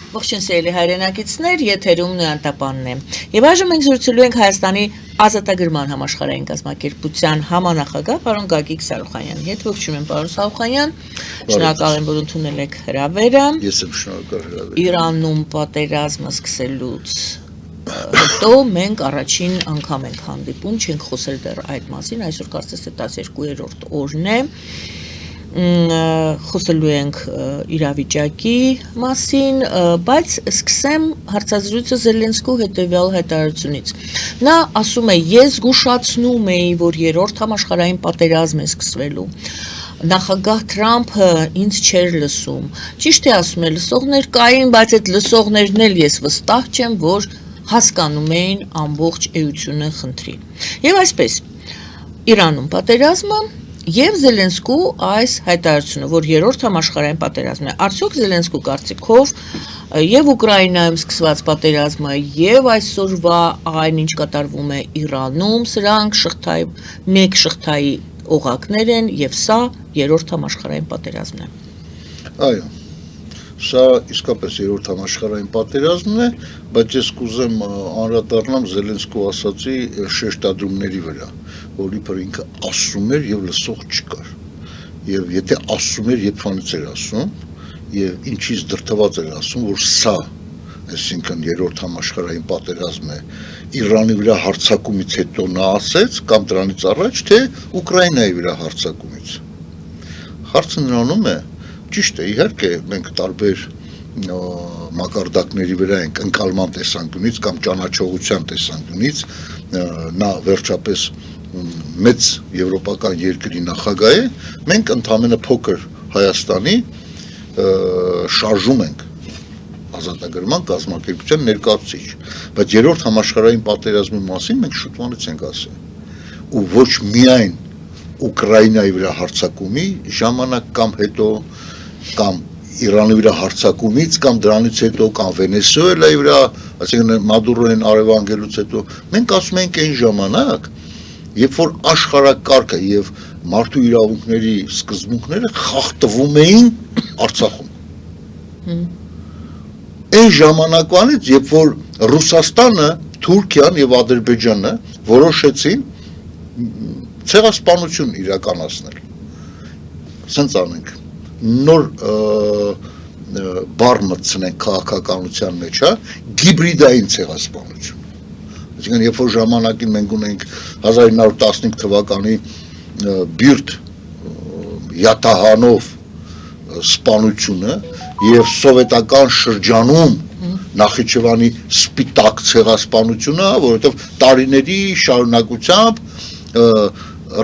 Ողջույն սիրելի հայրենակիցներ, եթերում Նոյանտապանն է։ Եվ այժմ մենք զրուցելու ենք Հայաստանի ազատագրման համաշխարհային կազմակերպության համանախագահ պարոն Գագիկ Սարուխանյանի հետ։ Ողջույն, պարոն Սարուխանյան։ Շնորհակալ եմ, որ ընդունել եք հրավերը։ Ես եմ շնորհակալ հրավերին։ Իրանում պատերազմը սկսելուց հետո մենք առաջին անգամ ենք հանդիպում, չենք խոսել դեռ այդ մասին, այսօր կարծես թե 12-րդ օրն է։ Խոսելու ենք իրավիճակի մասին, բայց սկսեմ հարցազրույցը Զելենսկու հետևյալ հայտարարությունից։ Նա ասում է, ես զգուշացնում էի, որ երրորդ համաշխարհային պատերազմ է սկսվելու։ Նախագահ Թրամփը ինձ չէր լսում։ Ճիշտ է ասում է, լսողներ կային, բայց այդ լսողներն էլ ես վստահ չեմ, որ հասկանում էին ամբողջ էությունը խնդրի։ Եվ այսպես, Իրանում պատերազմը Եվ Զելենսկու այս հայտարարությունը, որ երրորդ համաշխարհային պատերազմն է, արդյոք Զելենսկու կարծիքով եւ Ուկրաինայում սկսված պատերազմը եւ այսօրվա այն ինչ կատարվում է Իրանում, սրանք մեկ շղթայի օղակներ են եւ սա երրորդ համաշխարհային պատերազմն է։ Այո, սա իսկապես երրորդ համաշխարհային պատերազմն է, բայց ես կուզեմ անդրադառնամ Զելենսկու ասացի շեշտադրումների վրա, որ իբր ինքը ասում էր եւ լսող չկար։ Եվ եթե ասում էր, երբանից էր ասում, եւ ինչից դրթված էր ասում, որ սա, այսինքն երրորդ համաշխարհային պատերազմն է, Իրանի վրա հարձակումից հետո նա ասեց, կամ դրանից առաջ, թե Ուկրաինայի վրա հարձակումից։ Հարցը նրանում է, ճիշտ է, իհարկե, մենք տարբեր մակարդակների վրա ենք ընկալման տեսանկյունից կամ ճանաչողության տեսանկյունից, նա վերջապես մեծ եվրոպական երկրի նախագահ է, մենք ընդամենը փոքր Հայաստանի շարժում ենք ազատագրման կազմակերպության ներկայացուցիչ, բայց երրորդ համաշխարհային պատերազմի մասին մենք շուտվանից ենք ասել, ու ոչ միայն Ուկրաինայի վրա հարձակումի ժամանակ կամ հետո, կամ Իրանի վրա հարձակումից, կամ դրանից հետո, կամ Վենեսուելայի վրա, այսինքն Մադուրոն արևանգելուց հետո, մենք ասում ենք այն ժամանակ, երբ որ աշխարհակարգը եւ մարդու իրավունքների սկզբունքները խախտվում էին Արցախում։ Այն ժամանակվանից, երբ որ Ռուսաստանը, Թուրքիան եւ Ադրբեջանը որոշեցին ցեղասպանություն իրականացնել։ Սենց անենք, նոր բառ մտցնենք քաղաքականության մեջ, հիբրիդային ցեղասպանություն։ Այսինքն, երբ որ ժամանակին մենք ունենք 1915 թվականի բիրտ յաթահանով սպանությունը եւ սովետական շրջանում Նախիջևանի սպիտակ ցեղասպանությունը, որովհետեւ տարիների շարունակությամբ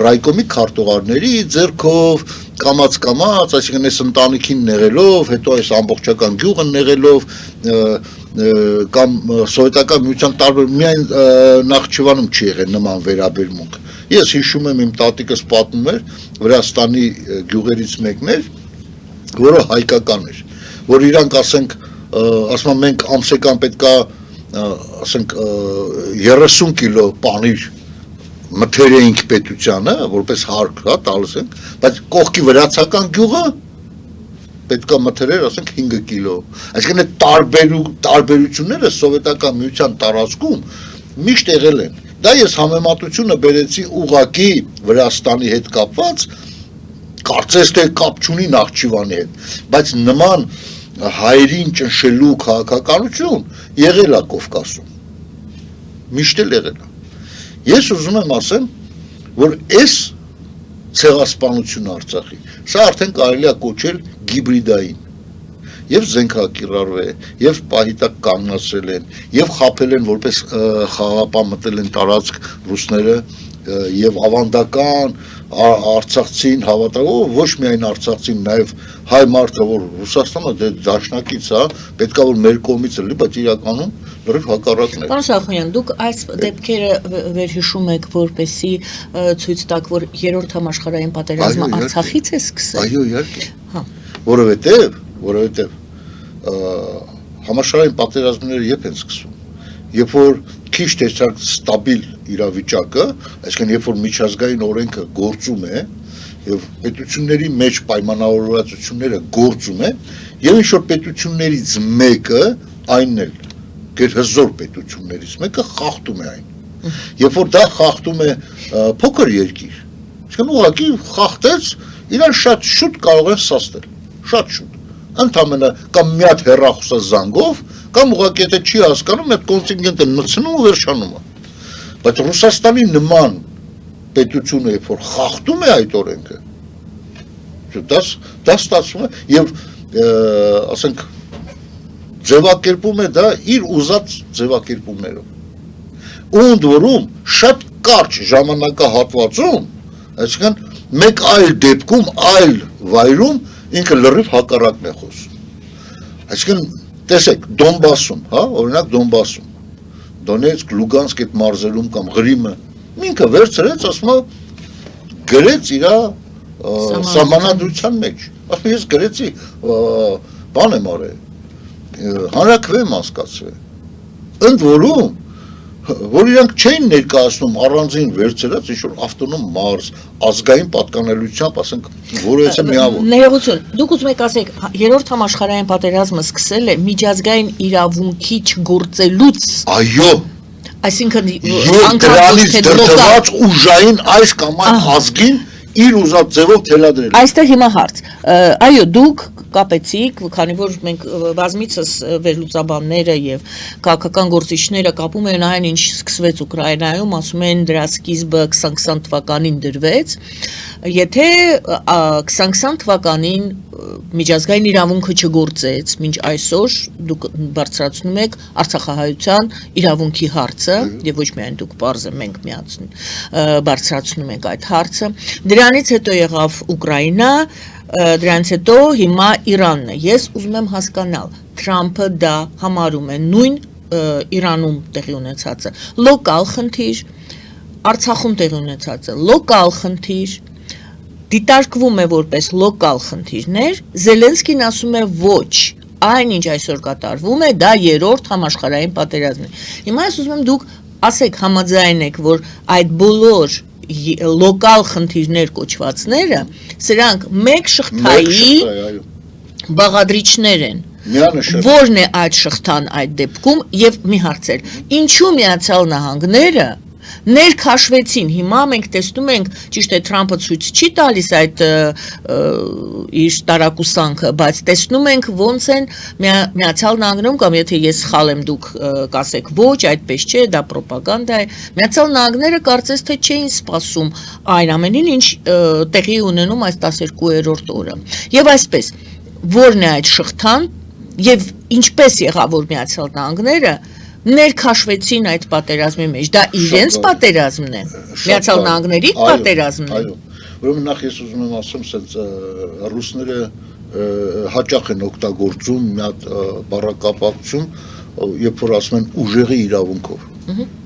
ռայկոմի քարտուղարների ձեռքով կամած, այսինքն այս ընտանիքին նեղելով, հետո այս ամբողջական գյուղը նեղելով, կամ սովետական միության տարբեր միայն Նախիջևանում չի եղել նման վերաբերմունք։ Ես հիշում եմ, իմ տատիկս պատմում էր, Վրաստանի գյուղերից մեկն էր, որը հայկական էր, որ իրանք ասենք, ասում մենք ամսական պետքա, ասենք 30 կիլո պանիր մթերեինք պետությանը, որպես հարկ, տալիս ենք, բայց կողքի վրացական գյուղը պետքա մթերեր, ասենք 5 կիլո։ Այսինքն այդ տարբերությունները սովետական միության տարածքում միշտ եղել են։ Դա ես համեմատությունը բերեցի ուղղակի Վրաստանի հետ կապված, կարծես թե կապ չունի Նախճիվանի հետ, բայց նման հայերին ճնշելու քաղաքականություն եղել է Կովկասում։ Միշտ էլ եղել է։ Ես ուզում եմ ասեմ, որ այս ցեղասպանությունը Արցախի, սա արդեն կարելի է կոչել հիբրիդային, եւ զենքակիրառվել է, եւ պահիտակ կանգնացրել են, եւ խաբել են, որպես խաղապահ մտել են տարածք ռուսները, եւ ավանդական արցախցին հավատալով, ոչ միայն արցախցին, նաեւ հայ մարդը, որ Ռուսաստանը դաշնակից է, պետքա որ մեր կողմից լինի, բայց իրականում լրիվ հակառակն է։ Պարոն Սարուխանյան, դուք այս դեպքերը վերհիշում եք, որպեսզի ցույց տաք, որ երրորդ համաշխարհային պատերազմը Արցախից է սկսել։ Այո, իհարկե։ Որովհետև համաշխարհային պատերազմները երբ են սկսվում, երբ որ քիչ տեսակ ստաբիլ իրավիճակը, այսինքն երբ որ միջազգային օրենքը գործում է եւ պետությունների մեջ պայմանավորվածությունները գործում են եւ ինչ որ պետություններից մեկը այնն էլ գերհզոր պետություններից մեկը խախտում է այն երբ որ դա խախտում է փոքր երկիր այսինքն ուղղակի խախտեց իրան շատ շուտ կարող են սաստել շատ շուտ ընդամենը կամ մի հատ հեռախոսազանգով կամ ուղղակի եթե չի հասկանում այդ կոնտինգենտը մտցնում ու վերջանում է բայց Ռուսաստանի նման պետությունը երբ որ խախտում է այդ օրենքը դա ստացվում է եւ ասենք ձևակերպում է դա իր ուզած ձևակերպումներով ու ընդ որում շատ կարճ ժամանակահատվածում այսինքն մեկ այլ դեպքում այլ վայրում ինքը լրիվ հակառակն է խոսում այսինքն տեսեք Դոնբասում հա օրինակ Դոնբասում Դոնեցկ Լուգանսկ այդ մարզերում կամ Ղրիմը ինքը վերցրեց ասում է գրեց իր սահմանադրության մեջ ասում ես գրեցի բան եմ արել հանրաքվե եմ հասկացրել ընդ որում որ իրանք չէին ներկայացնում առանձին վերցրած ինչ որ ավտոնոմ մարզ ազգային պատկանելիությամբ ասենք որովհետեւ միավոր ներողություն դուք ուզում եք ասեք երրորդ համաշխարհային պատերազմը սկսել է միջազգային իրավունքի չգործելուց այո այսինքն դրանից դրդված ուժային այս կամ այն ազգին իր ուզած ձևով թելադրել այստեղ հիմա հարց այո դուք կապեցիք քանի որ մենք բազմիցս վերլուծաբանները եւ քաղաքական գործիչները կապում են այն ինչ սկսվեց Ուկրաինայում ասում են դրա սկիզբը 2020 թվականին դրվեց եթե 2020 թվականին միջազգային իրավունքը չգործեց մինչ այսօր դուք բարձրացնում եք Արցախահայության իրավունքի հարցը եւ ոչ միայն դուք բարձր մենք միացնում բարձրացնում ենք այդ հարցը դրանից հետո եղավ Ուկրաինա դրանից հետո հիմա Իրանն է ես ուզում եմ հասկանալ Թրամփը դա համարում է նույն Իրանում տեղի ունեցածը լոկալ խնդիր Արցախում տեղի ունեցածը լոկալ խնդիր դիտարկվում է որպես լոկալ խնդիրներ Զելենսկին ասում է ոչ այնինչ այսօր կատարվում է դա երրորդ համաշխարհային պատերազմն է հիմա ես ուզում եմ դուք ասեք համաձայն եք որ այդ բոլոր լոկալ խնդիրներ կոչվածները սրանք մեկ շղթայի բաղադրիչներ են որն է այդ շղթան այդ դեպքում եւ մի հարց էր ինչու Միացյալ Նահանգները ներքաշվեցին հիմա մենք տեսնում ենք ճիշտ է Թրամփը ցույց չի տալիս այդ իր տարակուսանքը բայց տեսնում ենք ոնց են Միացյալ Նահանգներում կամ եթե ես սխալ եմ դուք կասեք ոչ այդպես չէ դա ռոպագանդա է Միացյալ Նահանգները կարծես թե չէին սպասում այն ամենին ինչ տեղի ունենում այս 12-րդ օրը եւ այսպես որն է այդ շղթան եւ ինչպես եղավ որ Միացյալ Նահանգները ներքաշվեցին այդ պատերազմի մեջ դա իրենց պատերազմն է Միացյալ Նահանգների պատերազմն է այո ուրեմն նախ ես ուզում եմ ասեմ ասենց ռուսները հաճախ են օգտագործում մի հատ բառակապակցություն երբ որ ասում են ուժեղի իրավունքով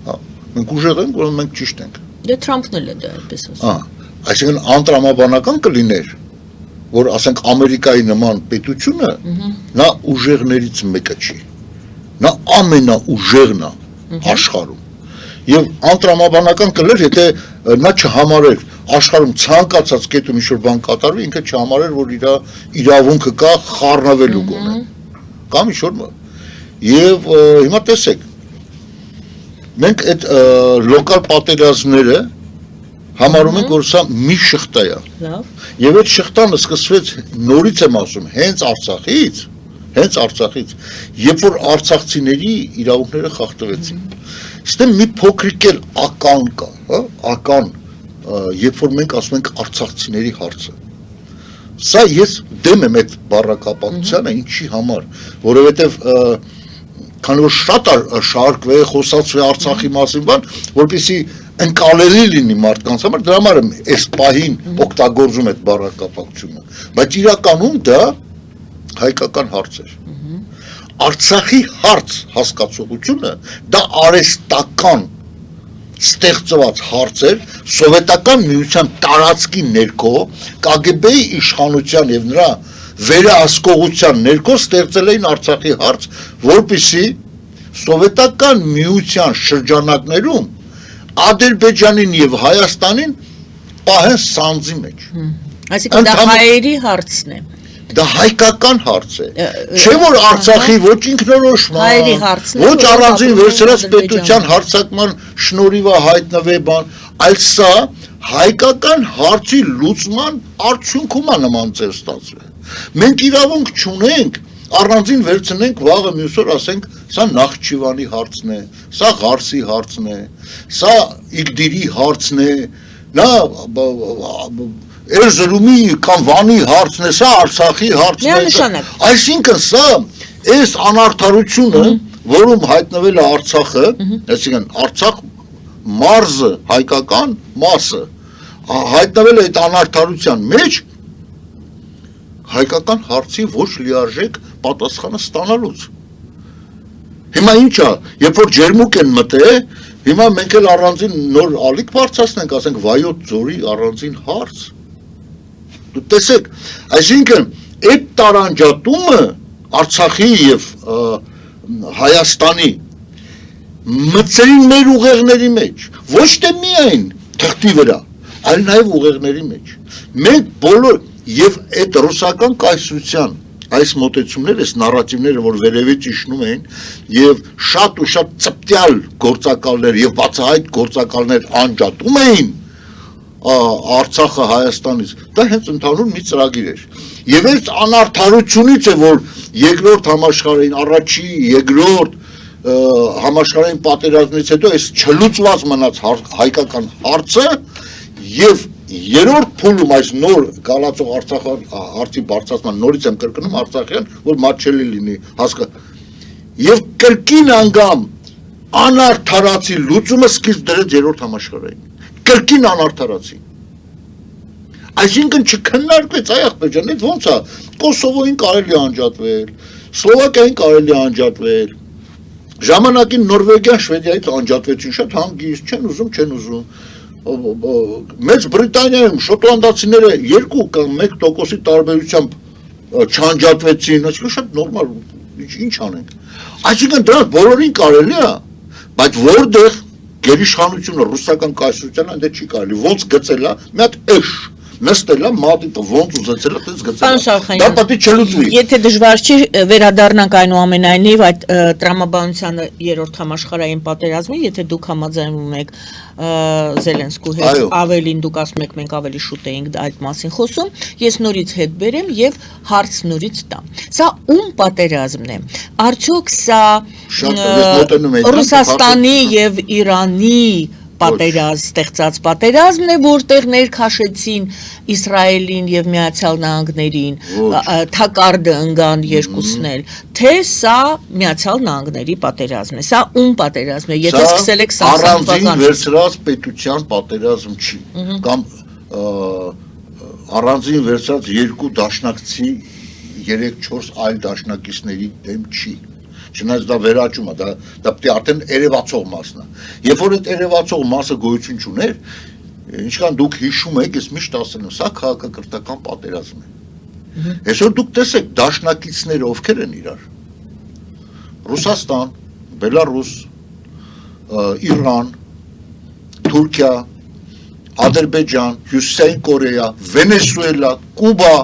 հա մենք ուժեղ ենք ուրեմն մենք ճիշտ ենք դե Թրամփն էլ է դա այդպես ասում այսինքն անտրամաբանական կլիներ որ ասենք Ամերիկայի նման պետությունը նա ուժեղներից մեկը չի նա ամենաուժեղն է աշխարհում եւ անտրամաբանական կլեր եթե նա չհամարեր աշխարհում ցանկացած կետում ինչ-որ բան կատարվի ինքը չհամարեր որ իր իրավունքը կա խառնվելու գոնե կամ ինչ-որ եւ հիմա տեսեք մենք այդ լոկալ պատերազմները համարում ենք որ սա մի շղթա է լավ եւ այդ շղթան սկսվեց նորից եմ ասում հենց Արցախից երբ որ արցախցիների իրավունքները խախտվեցին Ստե մի փոքրիկ էլ ական կա հա ական երբ որ մենք ասում ենք արցախցիների հարցը սա ես դեմ եմ այդ բառակապակցությանը ինչի համար որովհետեւ քանի որ շատ շարքվե խոսացվե Արցախի մասին բան որպեսզի ընկալելի լինի մարդկանց համար դրա համար եմ այս պահին օգտագործում այդ բառակապակցությունը բայց իրականում դա հայկական հարց էր Արցախի հարց հասկացողությունը դա արհեստական ստեղծված հարց էր սովետական միության տարածքի ներքո KGB-ի իշխանության եւ նրա վերահսկողության ներքո ստեղծել էին Արցախի հարց որպեսզի սովետական միության շրջանակներում Ադրբեջանին եւ Հայաստանին պահեն սանձի մեջ։ Այսինքն դա հայերի հարցն է։ Դա հայկական հարց է։ Չէ որ Արցախի ոչ ինքնորոշման, ոչ առանձին վերցրած պետության հարձակման շնորհիվ հայտնվե բան, այլ սա հայկական հարցի լուծման արդյունքում է նման ձև ստացվել։ Մենք իրավունք չունենք առանձին վերցնենք վաղը մյուս օր ասենք սա Նախճիվանի հարցն է, սա Ղարսի հարցն է, սա Իգդիրի հարցն է, նա Էրզրումի կամ Վանի հարցն է, սա Արցախի հարցն է։ Այսինքն սա այս անարդարությունը, որում հայտնվել է Արցախը, այսինքն Արցախ մարզը, հայկական մասը, հայտնվել է այդ անարդարության մեջ հայկական հարցի ոչ լիարժեք պատասխանը ստանալուց։ Հիմա ինչ է, երբ որ ջերմուկ են մտել, հիմա մենք էլ առանձին նոր ալիք բարձրացնենք, ասենք Վայոց ձորի առանձին հարց։ Դու տեսեք, այսինքն այդ տարանջատումը Արցախի եւ Հայաստանի մտցրին մեր ուղեղների մեջ, ոչ թե միայն թղթի վրա, այլ նաեւ ուղեղների մեջ։ Մենք բոլոր եւ այդ ռուսական կայսրության այս մոտեցումները, այս նարատիվները, որ վերևից իջնում էին եւ շատ ու շատ ծպտյալ գործակալներ եւ բացահայտ գործակալներ անջատում էին Արցախը Հայաստանից, դա հենց ընդհանուր մի ծրագիր էր։ Եվ այս անարդարությունից է, որ երկրորդ համաշխարհային, առաջի, երկրորդ համաշխարհային պատերազմից հետո այս չլուծված մնաց հայկական հարցը եւ երրորդ փուլում այս նոր գալացող Արցախյան հարցի բարձրացման նորից եմ կրկնում Արցախյան, որ մատչելի լինի հասկա։ Եվ կրկին անգամ անարդարացի լուծումը սկիզբ դրեց երրորդ համաշխարհային։ Կրկին անարդարացի։ Այսինքն չքննարկվեց այ ախպեր ջան, այդ ոնց է Կոսովոյին կարելի է անջատվել, Սլովակիային կարելի է անջատվել, ժամանակին Նորվեգիան, Շվեդիայից անջատվեցին, շատ հանգիստ, չեն ուզում։ Մեծ Բրիտանիայում շոտլանդացիները 2 կամ 1% տարբերությամբ չանջատվեցին, այսինքն շատ նորմալ, ինչ անենք։ Այսինքն դրանց բոլորին կարելի է, բայց որտեղ գերիշխանությունը ռուսական կայսրությանը այնտեղ չի կարելի, ոնց գծել է, մի հատ էշ նստել է մատիտը ոնց ուզեցել է, այդպես գծել է։ Դա պետք է չլուծվի։ Եթե դժվար չի վերադառնանք այնուամենայնիվ այդ տրամաբանությանը երրորդ համաշխարհային պատերազմին, եթե դուք համաձայնում եք Զելենսկու հետ, ավելին դուք ասում եք մենք ավելի շուտ էինք այդ մասին խոսում, ես նորից հետ բերեմ եւ հարց նորից տամ։ Սա ում պատերազմն է։ Արդյոք սա Ռուսաստանի եւ Իրանի ստեղծած պատերազմն է, որտեղ ներքաշեցին Իսրայելին եւ Միացյալ Նահանգներին, թակարդը ընկան երկուսն էլ, թե սա Միացյալ Նահանգների պատերազմն է, սա ում պատերազմն է, եթե սկսել եք առանձին վերցրած պետության պատերազմ չի, կամ առանձին վերցրած երկու դաշնակցի 3-4 այլ դաշնակիցների դեմ չի։ Չնայած դա վերաճում է, դա պետք է արդեն երևացող մասն է։ Երբ որ այդ երևացող մասը գոյություն չուներ, ինչքան դուք հիշում եք, ես միշտ ասել եմ, սա քաղաքակրթական պատերազմ է։ Այսօր դուք տեսեք դաշնակիցները ովքեր են իրար։ Ռուսաստան, Բելարուս, Իրան, Թուրքիա, Ադրբեջան, Հյուսիսային Կորեա, Վենեսուելա, Կուբա,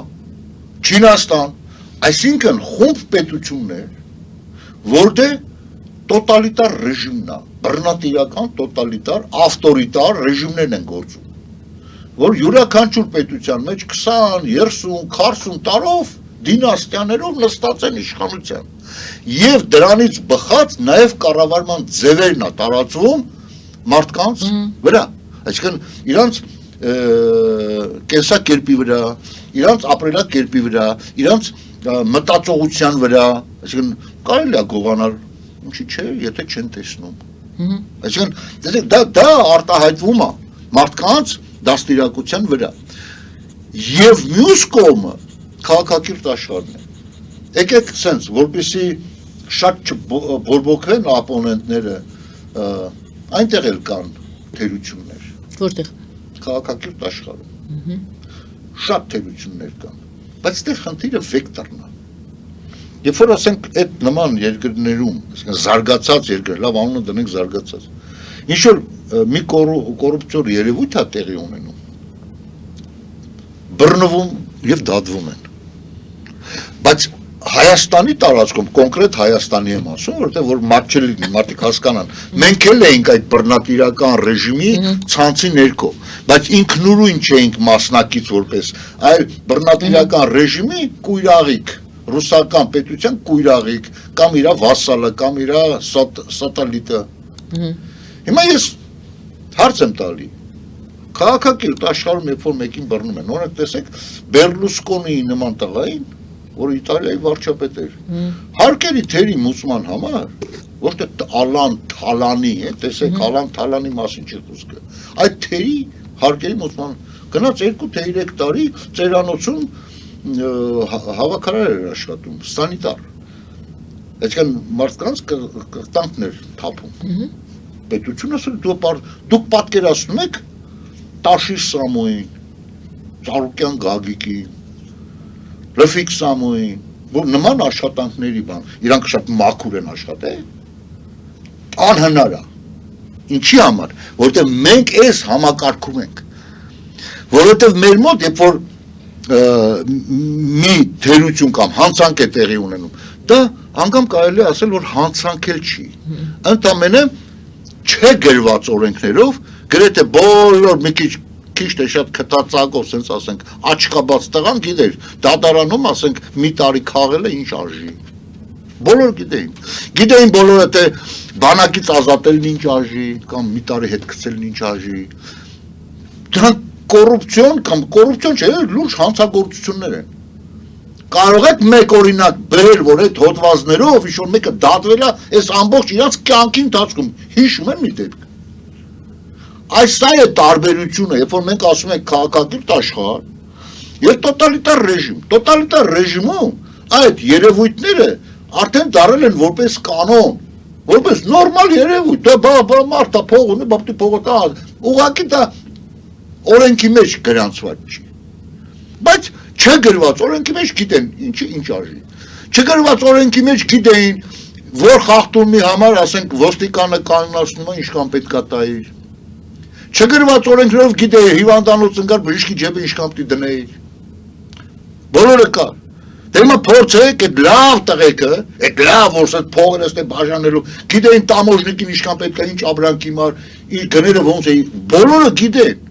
Չինաստան, այսինքն խումբ պետություններ, որտեղ տոտալիտար ռեժիմն է, բռնատիրական տոտալիտար, ավտորիտար ռեժիմներն են գործում, որ յուրաքանչյուր պետության մեջ 20, 30, 40 տարով դինաստիաներով նստած են իշխանության։ Եվ դրանից բխած նաև կառավարման ձևերն է տարածվում մարդկանց վրա, այսինքն իրանց կենսակերպի վրա, իրանց ապրելակերպի վրա, իրանց մտածողության վրա, այսինքն կարելի է գողանալ, ինչի՞ չէ, եթե չեն տեսնում։ Այսինքն դա արտահայտվում է մարդկանց դաստիարակության վրա։ Եվ մյուս կողմը քաղաքակիրթ աշխարհն է։ Եկեք sense, որպեսզի շատ չբորբոքվեն ապոնենտները, այնտեղ էլ կան թերություններ։ Որտեղ քաղաքակիրթ աշխարհում շատ թերություններ կան, բայց այդտեղ խնդիրը վեկտորն է։ Երբ որ ասենք այդ նման երկրներում, այսինքն զարգացած երկրներ, լավ անունը դնենք զարգացած, ինչ որ մի կոռուպցիոն երևույթ է տեղի ունենում, բռնվում եւ դատվում են։ Բայց Հայաստանի տարածքում, կոնկրետ Հայաստանի եմ ասում, որտեղ որ մարդ չլինի, մարդիկ հասկանան, մենք էլ էինք այդ բռնատիրական ռեժիմի ցանցի ներքո, բայց ինքնուրույն չէինք մասնակից որպես, այլ բռնատիրական ռեժիմի կույրաղիկ, ռուսական պետության կույրաղիկ, կամ իր վասալը, կամ իր սատելիտը։ Հիմա ես հարց եմ տալի, քաղաքակիրթ աշխարհում երբ որ մեկին բռնում են, օրինակ տեսեք Բերլուսկոնիի նման տղային, որ Իտալիայի վարչապետ էր, հարկերի թերի մուսման համար, ոչ թե Ալան Թալանի, տեսեք Ալան Թալանի մասին չի խոսքը, այդ թերի հարկերի մուսման գնաց 2-3 տարի ծերանոցում հավաքարար էր աշխատում, սանիտար, այսինքն մարդկանց կրտանքներ թափում, պետությունը ասում դուք պատկերացնում եք Տաշիր Սամոյին, Ծառուկյան Գագիկին, Լֆիկ Սամոյին, որ նման աշխատանքների բան, իրանք շատ մաքուր են աշխատել, անհնար է, ինչի համար, որովհետև մենք այս համակարգում ենք, որովհետև մեր մոտ, երբ որ մի թերություն կամ հանցանք է տեղի ունենում, դա անգամ կարելի է ասել, որ հանցանքել չի, ընդամենը չէ գրված օրենքներով, գրեթե բոլոր մի քիչ թե շատ քթածակով, ասենք ասենք, աչքաբաց տղան գիտեր, դատարանում ասենք մի տարի քաղելը ինչ արժի։ Բոլոր գիտեին բոլորը թե բանակից ազատելն ինչ արժի, կամ մի տարի հետ գցելն ինչ արժի։ Դրանք կոռուպցիոն կամ կոռուպցիոն չէ, լուրջ հանցագործություններ են։ Կարող եք մեկ օրինակ բերել, որ այդ հոդվածներով ինչ-որ մեկը դատվել է, այս ամբողջ իրաց կյանքի ընթացքում հիշում են մի դեպք։ Այս սա է տարբերությունը, երբ որ մենք ասում ենք քաղաքակիրթ աշխարհ եւ տոտալիտար ռեժիմում այդ երևույթները արդեն դարել են որպես կանոն, որպես նորմալ երևույթ, դա մարդը փող ունի, բապտի փողը տա, ուղղակի դա օրենքի մեջ գրանցված չի։ Բայց չգրված օրենքի մեջ գիտեն ինչ արժի։ Չգրված օրենքի մեջ գիտեին, որ խախտումի համար, ասենք, ոստիկանը կանոնացնում է ինչքան պետք է տայր։ Չգրված օրենքներով գիտեի հիվանդանոց ընկար բժշկի ջեբը ինչքան պիտի դնեիր։ Բոլորը կար։ Դե հիմա փորձեք այդ լավ տղեկը, այդ լավ որ այդ փողերը ստե բաժանելու, գիտեին տամոժնիկին ինչքան պետք է ինչ ապրանքի մար, իր գները ոնց է, բոլորը գիտեն։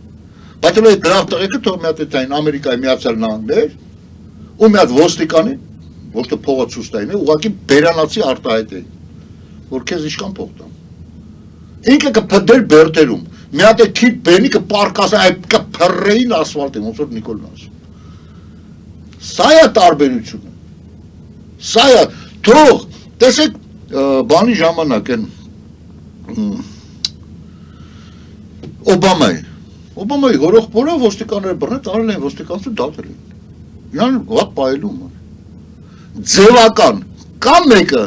Բայց այդ լավ տղեկը թող մի հատ այն Ամերիկայի Միացյալ Նահանգներ, ու մի հատ ոստիկանի, ոչ թե փողը ցույց տային, ուղղակի բերանացի արտահայտեին, որ քեզ ինչքան փող տան։ Ինքը կփդեր բերտերում։ Մի հատ է քիթ բենի կպարկասը այդ կփռեին ասֆալտին, ոնց որ Նիկոլն ասում։ Սա է տարբերությունը։ Սա է, թող, տեսեք, բանի ժամանակ են Օբամայի հորոխբորը ոստիկանները բռնել, տարել են ոստիկանություն դատել են։ Իրան վատ պայելում է։ Ձևական, կամ մեկը,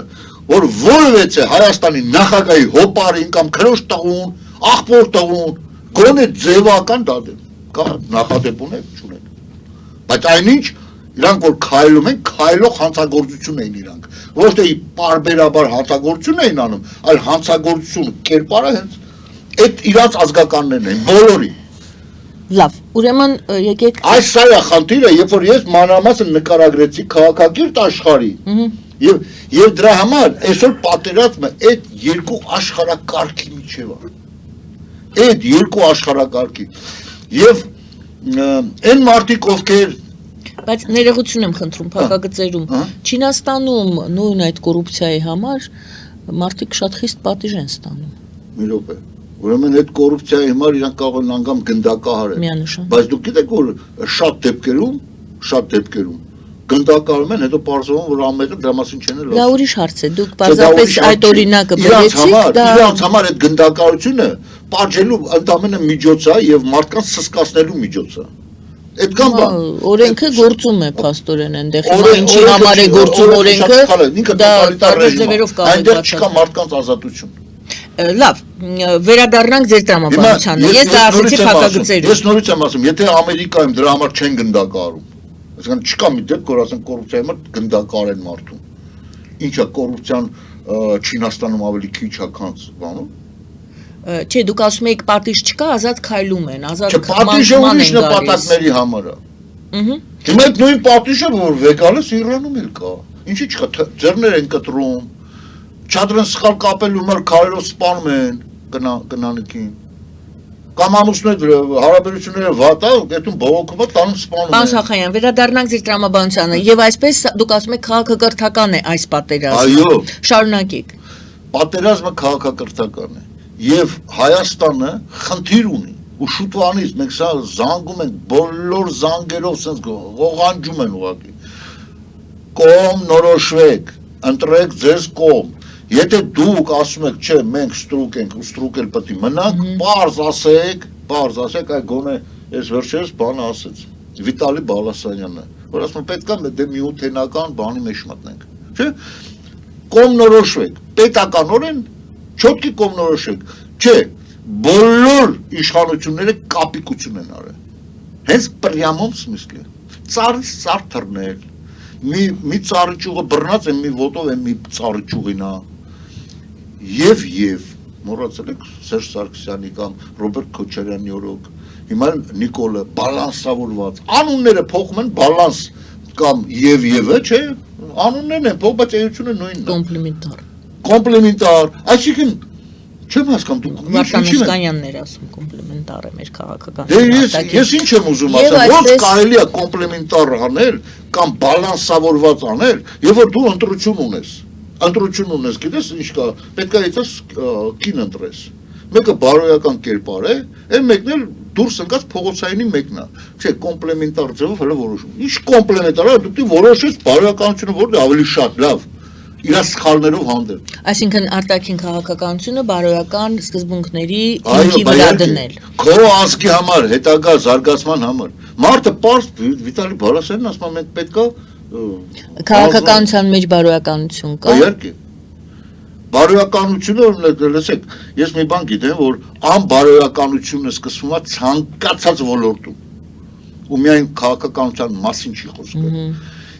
որ որևէ Հայաստանի նախագահի հոպարին կամ քրոջ տղուն, աղբոր տղուն, գոնե ձևական դատել, կա նախադեպ ունեք, չունեք։ Բայց այնինչ, իրանք որ քայլում են, քայլող հանցագործություն էին իրանք, ոչ թե պարբերաբար հանցագործություն էին անում, այլ հանցագործություն կերպարը հենց այդ իրաց ազգականներն են, բոլորի։ Լավ, ուրեմն եկեք Այս սա է խնդիրը, երբ որ ես մանրամասն նկարագրեցի քաղաքակիրթ աշխարհի, եւ դրա համար այսօր պատերազմը այդ երկու աշխարհակարգի միջև է։ Այդ երկու աշխարհակարգի եւ այն մարդիկ ովքեր Բայց ներողություն եմ խնդրում փակագծերում Չինաստանում նույն այդ կոռուպցիայի համար մարդիկ շատ խիստ պատիժ են ստանում։ Մի րոպե Ուրեմն այդ կոռուպցիայի համար իրանք կարող են անգամ գնդակահարել։ Բայց դուք գիտեք որ շատ դեպքերում գնդակարում են, հետո պարզվում որ ամենը դրա մասին չեն լավ։ Դա ուրիշ հարց է, դուք պարզապես այդ օրինակը բերեցիք, իրանց համար այդ գնդակարությունը պատժելու ընդամենը միջոց է եւ մարդկանց սսկացնելու միջոց է։ Այդքան բան։ Օրենքը գործում է փաստորեն այնտեղ։ Ինչի համար է գործում օրենքը։ Դա տարբեր ձևերով կարող է այնտեղ չկա մարդկանց ազատություն։ Լավ, վերադառնանք ձեր տրամաբանությանը։ Ես դա ասեցի փակագծերում։ Ես նորից եմ ասում, եթե Ամերիկայում դրա համար չեն գնդակարում, այսինքն չկա մի դեպք, որ ասեն կոռուպցիայի համար գնդակարեն մարդուն։ Ինչա կոռուպցիան Չինաստանում ավելի քիչ է, քան բանում։ Չէ, դուք ասում եք պատիժ չկա, ազատ քայլում են, ազատ պատիժը ուրիշ նպատակների համար է։ Հիմա այդ նույն պատիժը, որ վեգանս Իրանում էլ կա։ Ինչի՞ չկա, ձեռներ են կտրում, չադրեն սխալ կապելու համար քարերով սպանում են կնանիկին։ Կամ ամուսնու հարաբերությունները վատ է, այդում բողոքումը տանում սպանում են։ Պարոն Շախանյան, վերադառնանք ձեր տրամաբանությանը, եւ այսպես դուք ասում եք քաղաքակրթական է այս պատերազմը։ Այո։ Շարունակեք։ Պատերազմը քաղաքակրթական է եւ Հայաստանը խնդիր ունի ու շուտվանից մենք սա զանգում ենք բոլոր զանգերով sense ողանջում են ուղղակի կողմ նորոշվեք ընտրեք ձեզ կողմ եթե դուք ասում եք չէ մենք ստրուկ ենք ու ստրուկ էլ պետք է մնանք բարձ ասեք այ գոնե այս վերջերս բանը ասեց Վիտալի Բալասանյանը որ ասում է պետք է դե միութենական բանի մեջ մտնենք չէ կողմ նորոշվեք պետականորեն չոտքի կողմ նորոշվեք չէ բոլոր իշխանությունները կապիկություն են արել հենց պրյամոմ սմիսլը ծառից ծառ թռնել մի ծառի ճյուղը բռնած է մի ոտով է մի ծառի ճյուղին է եւ մոռացել եք Սերժ Սարգսյանի կամ Ռոբերտ Քոչարյանի օրոք հիմա Նիկոլը բալանսավորված անունները փոխում են բալանս կամ եւ-ը չէ անուններն են փոխ բայց էությունը նույնն է կոմպլեմենտար այսինքն չեմ հասկանում դու Վարդանոսկանյանն էր ասում կոմպլեմենտար է մեր քաղաքական դե ես ինչ եմ ուզում ասել ոնց կարելի է կոմպլեմենտար անել կամ բալանսավորված անել եւ որ դու ընտրություն ունես գիտես ինչ կա պետք է այդպես կին ընտրես մեկը բարոյական կերպար է այն մեկն էլ դուրս ընկած փողոցայինի մեկն է չէ կոմպլեմենտար ձևով հələ որոշում ինչ կոմպլեմենտար է դու որոշես բարոյականությունը որը ավելի շատ լավ իր սխալներով հանդերձ այսինքն արտաքին քաղաքականությունը բարոյական սկզբունքների ինքի վրա դնել քո ազգի համար հետագա զարգացման համար մարդը պարզ Վիտալի Բալասյանն ասում է մենք պետքա քաղաքականության մեջ բարոյականություն կա իհարկե բարոյականությունը լսեք ես մի բան գիտեմ որ անբարոյականությունը սկսվում է ցանկացած ոլորտում ու միայն քաղաքականության մասին չի խոսքը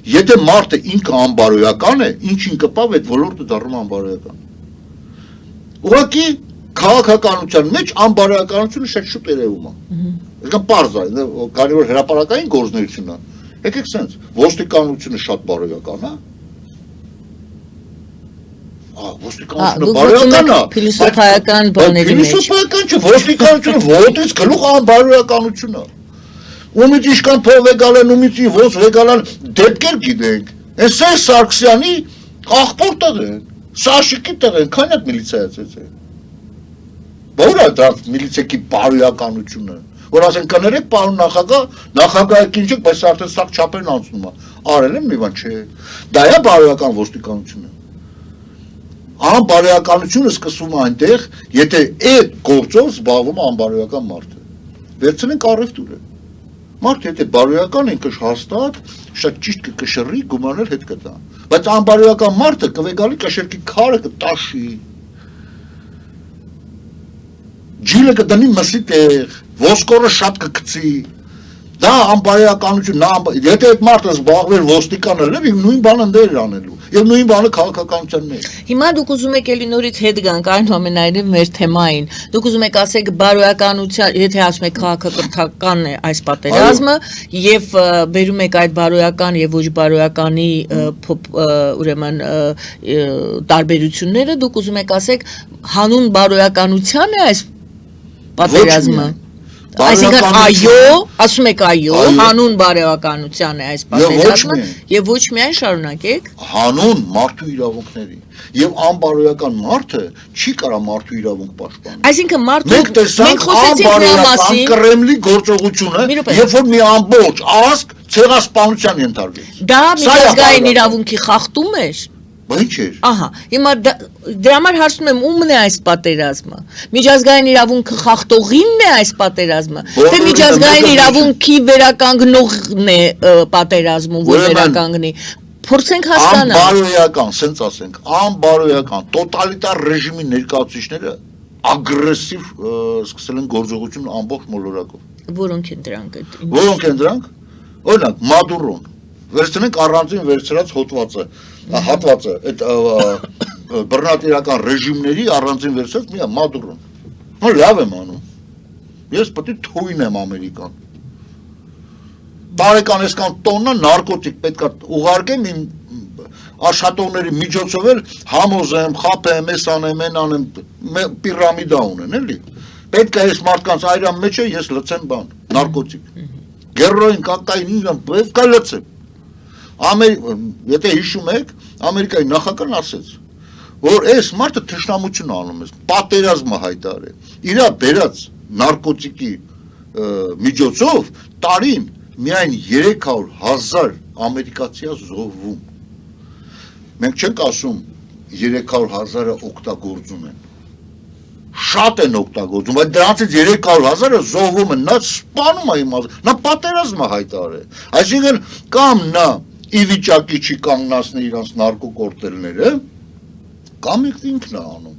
Եթե մարդը ինքը անբարոյական է, ինչին կպավ այդ ոլորտը դառնում անբարոյական։ Ուղղակի քաղաքականության մեջ անբարոյականությունը շատ շուտ երևում է։ Այսինքն պարզ է, քանի որ հրապարակային գործունեությունն է։ Եկեք sense, ոստիկանությունը շատ բարոյական է։ Ոստիկանությունը բարոյական է։ Փիլիսոփայական բաների մեջ։ Փիլիսոփայական չէ, ոստիկանությունը ոտից գլուխ անբարոյականություն է։ Ումից իշքան փող վեգալան, ումից ոնց վեգալան դեպքեր գիտենք։ Այս Սարգսյանի աղբորտը դեն, Սաշիկի տղեն, քանի հատ միլիցիա է։ Որ է դա միլիցիայի բարոյականությունը։ Որ ասեն կներեք պարոն նախագահը քինչեք, բայց արդեն սա չափերն անցնում է։ Արել են մի բան չէ։ Դա է բարոյական ոստիկանությունը։ Անբարոյականությունը սկսվում է այնտեղ, եթե այդ գործով զբաղվում է անբարոյական մարդը։ Վերցնենք առևտուրը։ Մարդը եթե բարոյական են կհաստատ, շատ ճիշտ կկշռի, գումարներ հետ կտա։ Բայց անբարոյական մարդը կվեգալի կշերքի քարը կտաշի։ Ջիլը կդնի մսի տեղ, ոսկորը շատ կգցի։ Դա անբարոյականություն, եթե այդ մարդը զբաղվեր ոստիկանը լավ, նույն բանը դեր անելու։ Եվ նույն բանը քաղաքականության մեջ։ Հիմա դուք ուզում եք էլի նորից հետ գանք այնուամենայնիվ մեր թեմային։ Դուք ուզում եք ասեք բարոյականության, եթե ասում եք քաղաքակրթական է այս պատերազմը եւ բերում եք այդ բարոյական եւ ոչ բարոյականի ուրեմն տարբերությունները, դուք ուզում եք ասեք հանուն բարոյականության է այս պատերազմը։ Այսինքն այո, ասում եք այո, հանուն բարոյականության է այս պատերազմը եւ ոչ միայն շարունակեք հանուն մարդու իրավունքների եւ անբարոյական մարդը չի կարա մարդու իրավունք պաշտպանել այսինքն մարդու մենք տեսանք անբարոյական Կրեմլի գործողությունը երբ որ մի ամբողջ ազգ ցեղասպանության ենթարկվեց դա միջազգային իրավունքի խախտում էր Բայց ինչ էր ահա հիմա դրա համար հարցնում եմ ումն է այս պատերազմը միջազգային իրավունքը խախտողինն է այս պատերազմը թե միջազգային իրավունքի վերականգնողն է պատերազմում որ վերականգնի փորձենք հասկանալ անբարոյական սենց ասենք անբարոյական տոտալիտար ռեժիմի ներկայացուցիչները ագրեսիվ սկսել են գործողություն ամբողջ մոլորակով որոնք են դրանք օրինակ Մադուրոն վերցնենք առանձին վերցրած հատվածը այդ բռնատիրական ռեժիմների առանձին վերցրած մի Մադուրոն լավ եմ անում ես պետք է թույն եմ ամերիկան տարեկան այսքան տոննա նարկոտիկ պետք է ուղարկեմ իմ աշխատողների միջոցով էլ համոզեմ, խափեմ, այս անեմ, այն անեմ, պիրամիդա ունեն, էլի։ Պետք է այս մարդկանց այրան մեջ է ես լցեմ բան, նարկոտիկ։ Գերոին, կակային, ինձան, պետք է լցեմ։ Եթե հիշում եք, Ամերիկայի նախագահն ասեց, որ այս մարդը թշնամություն անում է, պատերազմը հայտարարել է։ Իրա բերած նարկոտիկի միջոցով տարին միայն 300,000 ամերիկացիա զոհվում։ Մենք չենք ասում 300,000-ը օգտագործում են։ Շատ են օգտագործում, բայց դրանցից 300,000-ը զոհվում են, նա սպանում է իմաց, նա պատերազմը հայտարարել։ Այսինքն կամ նա ի վիճակի չի կանգնացնել իրանց նարկոկարտելները, կամ ինքն է անում։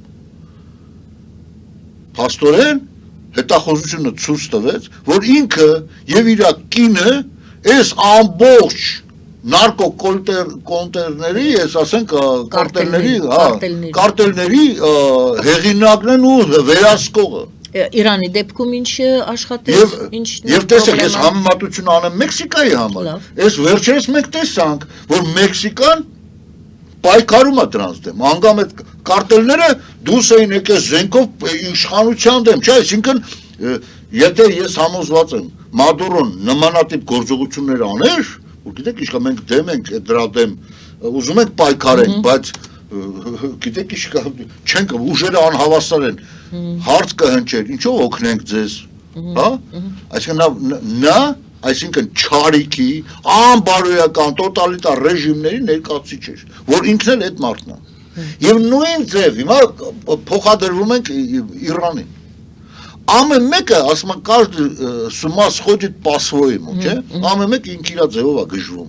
Փաստորեն հետախուզությունը ցույց տվեց, որ ինքը եւ իր կինը այս ամբողջ նարկոկոնտերների, ես ասենք կարտելների հեղինակն են ու վերահսկողը։ Իրանի դեպքում ինչ աշխատեց, ինչ Եվ տեսեք, ես համեմատություն անեմ Մեքսիկայի համար։ Այս վերջերս մենք տեսանք, որ Մեքսիկան պայքարում է դրանց դեմ, անգամ այդ կարտելները դուրս էին եկել զենքով իշխանության դեմ, չէ, այսինքն եթե ես համոզված եմ Մադուրոն նմանատիպ գործողություններ աներ, որ գիտեք ինչ կա, մենք դեմ ենք դրա դեմ, ուզում ենք պայքարենք, բայց գիտեք ինչ կա, չենք ուժերը անհավասար են, հարց կհնչեր, ինչով օգնենք ձեզ, հա, այսինքն չարիքի, անբարոյական, տոտալիտար ռեժիմների ներկայացուցիչ էր, որ ինքն էլ այդ մարդն է։ Եվ նույն ձև, հիմա փոխադրվում ենք Իրանին։ Ամեն մեկը, ասում են, каждый с ума сходит по-своему, չէ՞։ Ամեն մեկը ինքն իր ձևով է գժվում։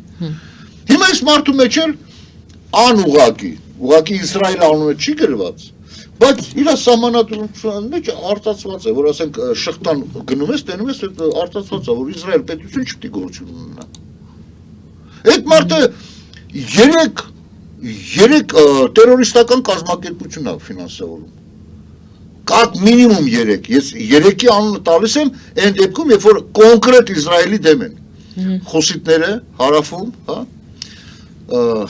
Հիմա այս մարդու մեջ էլ անուղակի, ուղղակի Իսրայել անունը չի գրված, բայց իր սահմանադրության մեջ արտացված է, որ ասենք շղթան գնում ես, տենում ես, արտացված է, որ Իսրայել պետություն չպետք է գործություն ունենա։ Այդ մարդը երեք տերորիստական կազմակերպություն է ֆինանսավորում։ Կատ մինիմում 3, ես 3-ի անունը տալիս եմ այն դեպքում, երբ որ կոնկրետ Իսրայելի դեմ են։ Խոսիտները, Հարավում, հա,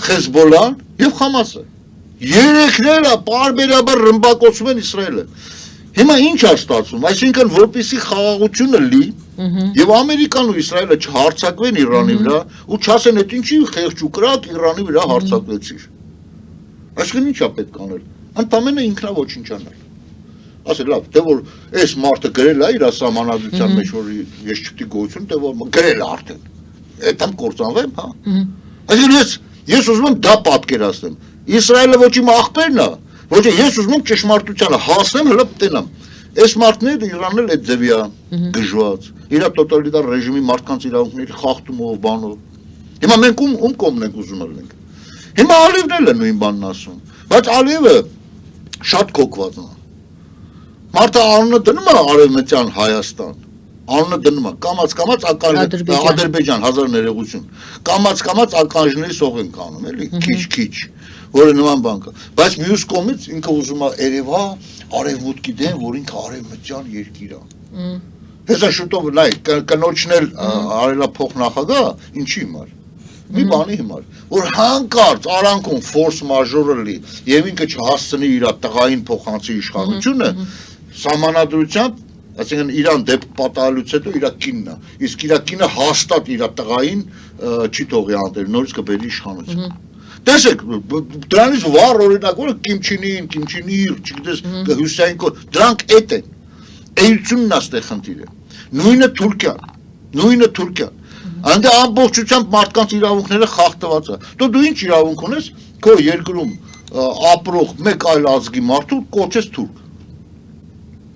Խեզբոլան եւ Խամասը։ Երեքները պարբերաբար ռմբակոծում են Իսրայելը։ Հիմա ինչ է ստացվում, այսինքն որպեսի խաղաղությունը լի եւ Ամերիկան ու Իսրայելը չհարցակվեն Իրանի վրա ու չասեն այդ ինչի խեղճ ու կրակ Իրանի վրա հարձակվեցիր։ Այսինքն ինչ է պետք անել։ Ընդամենը ինքնա ոչինչ անել։ Ասել լավ, թե որ այս մարդը գրել է իր սահմանադրության մեջ, որ ես չպետք է գոյություն, թե որ գրել է արդեն։ Այդտեղ կործանվեմ, հա։ Այսինքն ես ուզում եմ դա պատկերացնեմ։ Իսրայելը ոչ իմ աղբերն է, ոչ ես ուզում եմ ճշմարտությանը հասնեմ, հələ տենամ։ Այս մարդները Իրանն էլ այդ ձևի է գժված։ Իր տոտալիտար ռեժիմի մարդկանց իրավունքների խախտումով, բանով։ Հիմա մենք ում կողմն ենք ուզում լինենք։ Հիմա Ալիևն էլ է նույն բանն ասում, բայց Ալիևը շատ կոկված է։ Մարդը անունը դնում է Արևմտյան Հայաստան, անունը դնում է կամաց Ադրբեջան, հազար ներողություն, կամաց ականջների սող են կանում, էլի, քիչ, որը նման բան կա, բայց մյուս կողմից ինքը ուզում է երևա արևմուտքի դեմ, որ ինքը արևմտյան երկիր է։ Հեսա շուտով նայ, կնոջն էլ արելա փոխնախագահ, ինչի հիմար։ Մի բանի հիմար, որ հանկարծ արանքում ֆորս մաժորը լի եւ ինքը չհասցնի իր տղային փոխանցի իշխանությունը, սահմանադրությամբ, այսինքն իրան դեպք պատահելուց հետո իր կինն է, իսկ իր կինը հաստատ իր տղային չի թողի անտեր, նորից կբերի իշխանություն։ Տեսեք, դրանից վառ օրինակ որ Կիմչինիր, չգիտես, Հյուսեյն Կոտ, դրանք էդ են։ Էությունն է ստե խնդիրը։ Նույնը Թուրքիան։ Անդե ամբողջությամբ մարդկանց իրավունքները խախտված է։ Դու ինչ իրավունք ունես, քո երկրում ապրող մեկ այլ ազգի մարդու կոչես թուրք։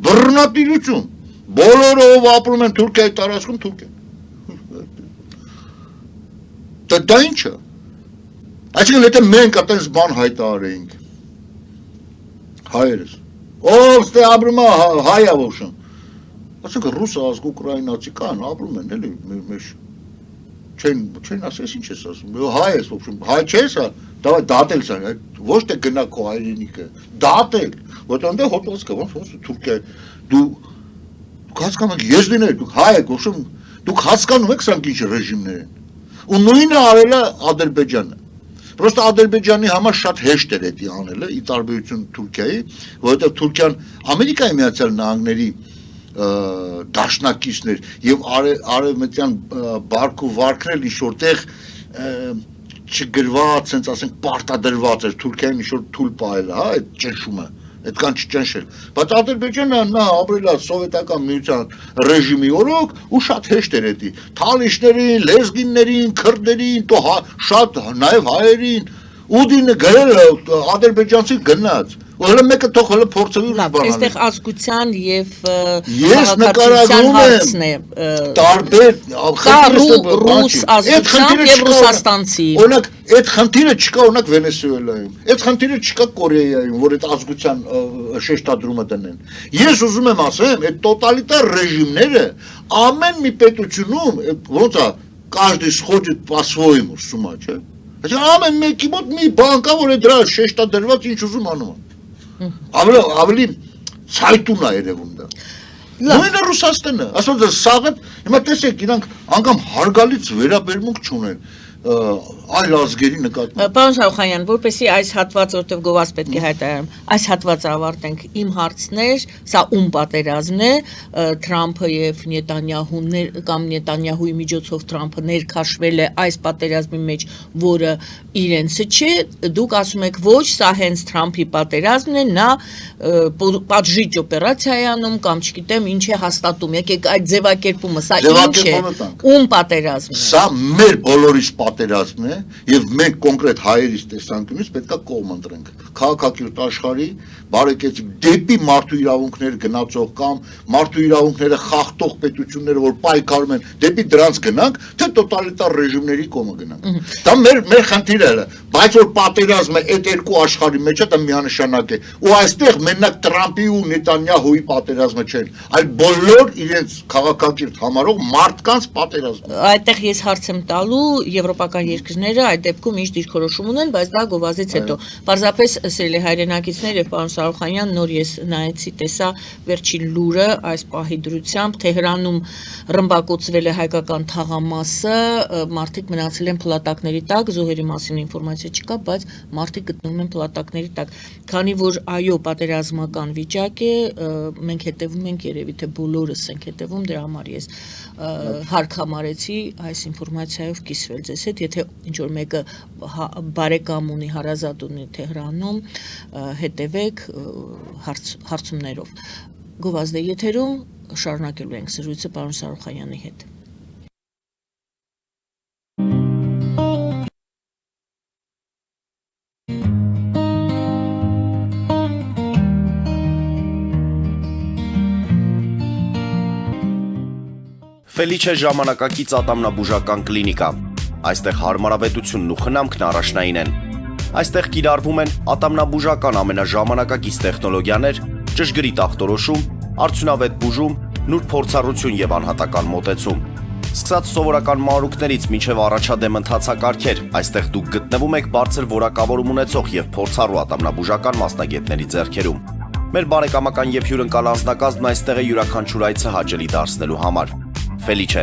Բռնատիրություն։ Բոլորը ով ապրում են Թուրքիայի տարածքում թուրք են։ Դա ինչ է։ Այսինքն եթե մենք այդպես բան հայտարարեինք հայերս, ով ստե ապրում է հայա ոչն։ Ասենք ռուս ազգ ուկրաինացի կան, ապրում են էլի մեր չեն ասես ինչ ես ասում, հայ ես, հայ չես, դատել սան, ոչ թե գնա քո հայրենիքը, դատել, որ այնտեղ հոտված կա, ոնց Թուրքիա, դու հասկանում ես լինել, դու հայ եք, ոչմ Դուք հասկանում եք սրանք ինչ ռեժիմներ են։ Ու նույնը արել է Ադրբեջանը։ Պրոստը Ադրբեջանի համար շատ հեշտ էր դա անելը, ի տարբերություն Թուրքիայի, որովհետև Թուրքիան Ամերիկայի Միացյալ Նահանգների դաշնակիցներ եւ արևմտյան բարգ ու վարկն էլ ինչ որտեղ չգրված, ասենք ասենք պարտադրված էր Թուրքիային ինչ որ թույլ պահել, հա, այդ ճնշումը, այդքան չճնշել։ Բայց Ադրբեջանը նա ապրել է սովետական միության ռեժիմի օրոք ու շատ հեշտ էր դա։ Թալիշներին, լեզգիններին, քրդերին, շատ նաեւ հայերին Ուդինը գրել ադրբեջանցի գնաց։ Հələ մեկը թող հələ փորձելու բան։ Այստեղ ազգության եւ ես նկարագրում եմ տարբեր ռուս ազգության եւ ռուսաստանցի։ Օրինակ այդ խնդիրը չկա օրինակ Վենեսուելայում, այդ խնդիրը չկա Կորեայում, որ այդ ազգության շեշտադրումը դնեն։ Ես ուզում եմ ասեմ, այդ տոտալիտար ռեժիմները ամեն մի պետությունում ոնց է каждый сходит по-своему с ума, չէ՞։ Ամեն մեկի մոտ մի բան կա, որ դրա շեշտադրված ինչ ուզում անում է։ Ավելի ցայտուն է երևում դա։ Նույնը Ռուսաստանը, ասում եմ սաղը, հիմա տեսեք, իրանք անգամ հարգալից վերաբերմունք չունեն այլ ազգերի նկատմամբ։ Պարոն Շարուխանյան, որպեսզի այս հատվածը, որտեղ գովաց պետք է հայտարարեմ, այս հատվածը ավարտենք, իմ հարցն էր, սա ում պատերազմն է, Թրամփը եւ Նետանյահուն կամ Նետանյահուի միջոցով Թրամփը ներքաշվել է այս պատերազմի մեջ, որը իրենցը չէ, դուք ասում եք ոչ, սա հենց Թրամփի պատերազմն է, նա պատժիչ օպերացիա է անում կամ չգիտեմ ինչ է հաստատում, եկեք այդ ձևակերպումը, սա ինչ է, ում պատերազմն է։ Սա մեր բոլորիս պատերազմն է եւ մենք կոնկրետ հայերից տեսանկյունից պետքա կողմ ընտրենք քաղաքակիրթ աշխարհի բարեկեցիկ դեպի մարդու իրավունքներ գնացող կամ մարդու իրավունքները խախտող պետությունները որ պայքարում են դեպի դրանց գնանք թե տոտալիտար ռեժիմների կողմը գնանք դա մեր խնդիրը է բայց որ պատերազմը այդ երկու աշխարհի մեջ է դա միանշանակ է ու այստեղ մենակ Թրամփի ու Նետանյահուի պատերազմը չեն այլ բոլոր իրենց քաղաքակիրթ համարող մարդկանց պատերազմը այդտեղ ես հարց եմ տալու եվրոպական երկրները այդ դեպքում ինչ դիրքորոշում ունեն, բայց դա գովազից հետո։ Պարզապես սիրելի հայրենակիցներ եւ պարոն Շարուխանյան, նոր ես նայեցի, տեսա վերջին լուրը այս պահի դրությամբ Թեհրանում ռմբակոծվել է հայկական թաղամասը, մարդիկ մնացել են փլատակների տակ, զոհերի մասին ինֆորմացիա չկա, բայց մարդիկ գտնվում են փլատակների տակ։ Քանի որ այո, պատերազմական վիճակ է, մենք հետևում ենք երևի թե բոլորս ենք հետևում, դրա համար ես հարկ համարեցի այս ինֆորմացիայով կիսվել ձեզ հետ, եթե ինչ-որ մեկը բարեկամ ունի, հարազատ ունի Թեհրանում, հետևեք հարցումներով։ Գովազդե եթերում շարունակելու ենք զրույցը պարոն Շարուխանյանի հետ։ Ֆելիչե ժամանակակից ատամնաբուժական կլինիկա։ Այստեղ հարմարավետությունն ու խնամքն առաջնային են։ Այստեղ կիրառվում են ատամնաբուժական ամենաժամանակակից տեխնոլոգիաներ, ճշգրիտ ախտորոշում, արդյունավետ բուժում, նուրբ փորձառություն եւ անհատական մոտեցում։ Սկսած սովորական մանրուքներից մինչև առաջադեմ ընթացակարգեր, այստեղ դուք գտնվում եք բարձր որակավորում ունեցող եւ փորձառու ատամնաբուժական մասնագետների ձեռքերում։ Մեր բարեկամական եւ հյուրընկալ անձնակազմն այստեղ է յուրաքանչյուր այցը հաճելի դարձնելու համար։ Ֆելիչե,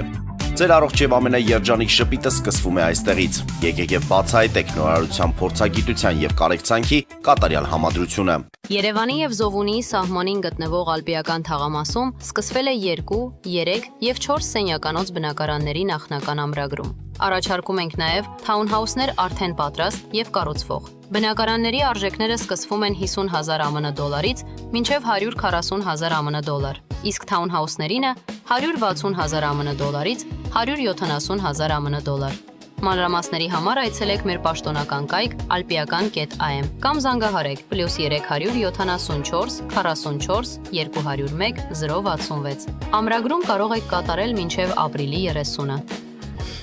ձեր առողջ եւ ամենաերջանիկ շպիտը սկսվում է այստեղից։ Եկեք եւ բացահայտեք նորարարության փորձագիտության եւ կարեկցանքի կատարյալ համադրությունը։ Երևանի եւ Զովունիի սահմանին գտնվող ալպիական թաղամասում սկսվել է 2, 3 եւ 4 սենյականոց բնակարանների նախնական ամրագրում։ Առաջարկում ենք նաեւ թաունհաուսներ արդեն պատրաստ եւ կառուցվող։ Բնակարանների արժեքները սկսվում են 50,000 ԱՄՆ դոլարից մինչև 140,000 ԱՄՆ դոլար, իսկ թաունհաուսներինը 160,000 ԱՄՆ դոլարից 170,000 ԱՄՆ դոլար։ Մանրամասների համար այցելեք մեր պաշտոնական կայք alpiakan.am կամ զանգահարեք +374 44 201 066։ Ամրագրում կարող եք կատարել մինչև ապրիլի 30-ը։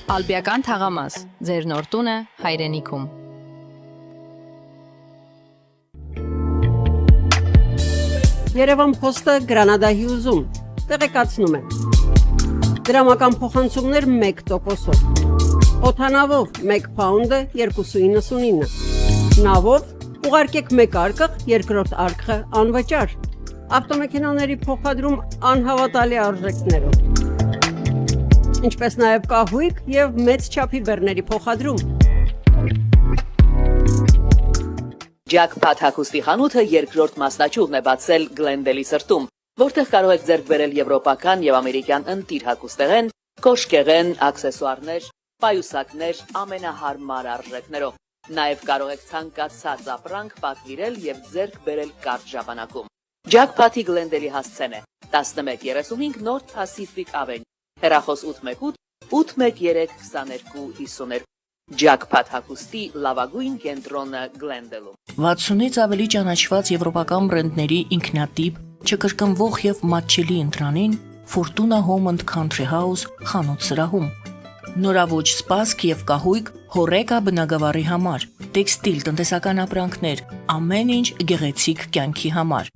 Ալպիական թաղամաս, ձեր նոր տունը հայրենիքում։ Երևան փոստը Գրանադայի ուզում, տեղեկացնում է։ Դրամական փոխանցումներ 1%-ով։ Օդանավով 1 փաունդը 2.99։ Նավով ուղարկեք 1 արկղ, երկրորդ արկղը անվճար։ Ավտոմեքենաների փոխադրում անհավատալի արժեքներով։ ինչպես նաև կահույք եւ մեծ չափի բեռների փոխադրում։ Jackpot հագուստի խանութը երկրորդ մասնաճյուղն է բացել Գլենդելի սրտում, որտեղ կարող եք ձեռք բերել եվրոպական եւ ամերիկյան ընտիր հագուստեղեն, կոշկեղեն, աքսեսուարներ, պայուսակներ ամենահարմար արժեքներով։ Նաև կարող եք ցանկացած ապրանք պատվիրել եւ ձեռք բերել կարճ ժամանակում։ Jackpot-ի Գլենդելի հասցեն է 1135 North Pacific Avenue, հեռախոս 818 813 2252։ Jackpot հագուստի լավագույն կենտրոնը Գլենդելում։ 60-ից ավելի ճանաչված եվրոպական բրենդների ինքնատիպ, չկրկնվող եւ մատչելի ընտրանին Fortuna Home and Country House խանութ սրահում։ Նորաոճ սպասք եւ կահույք հորեկա բնագավառի համար, տեքստիլ, տնտեսական ապրանքներ, ամեն ինչ գեղեցիկ կյանքի համար։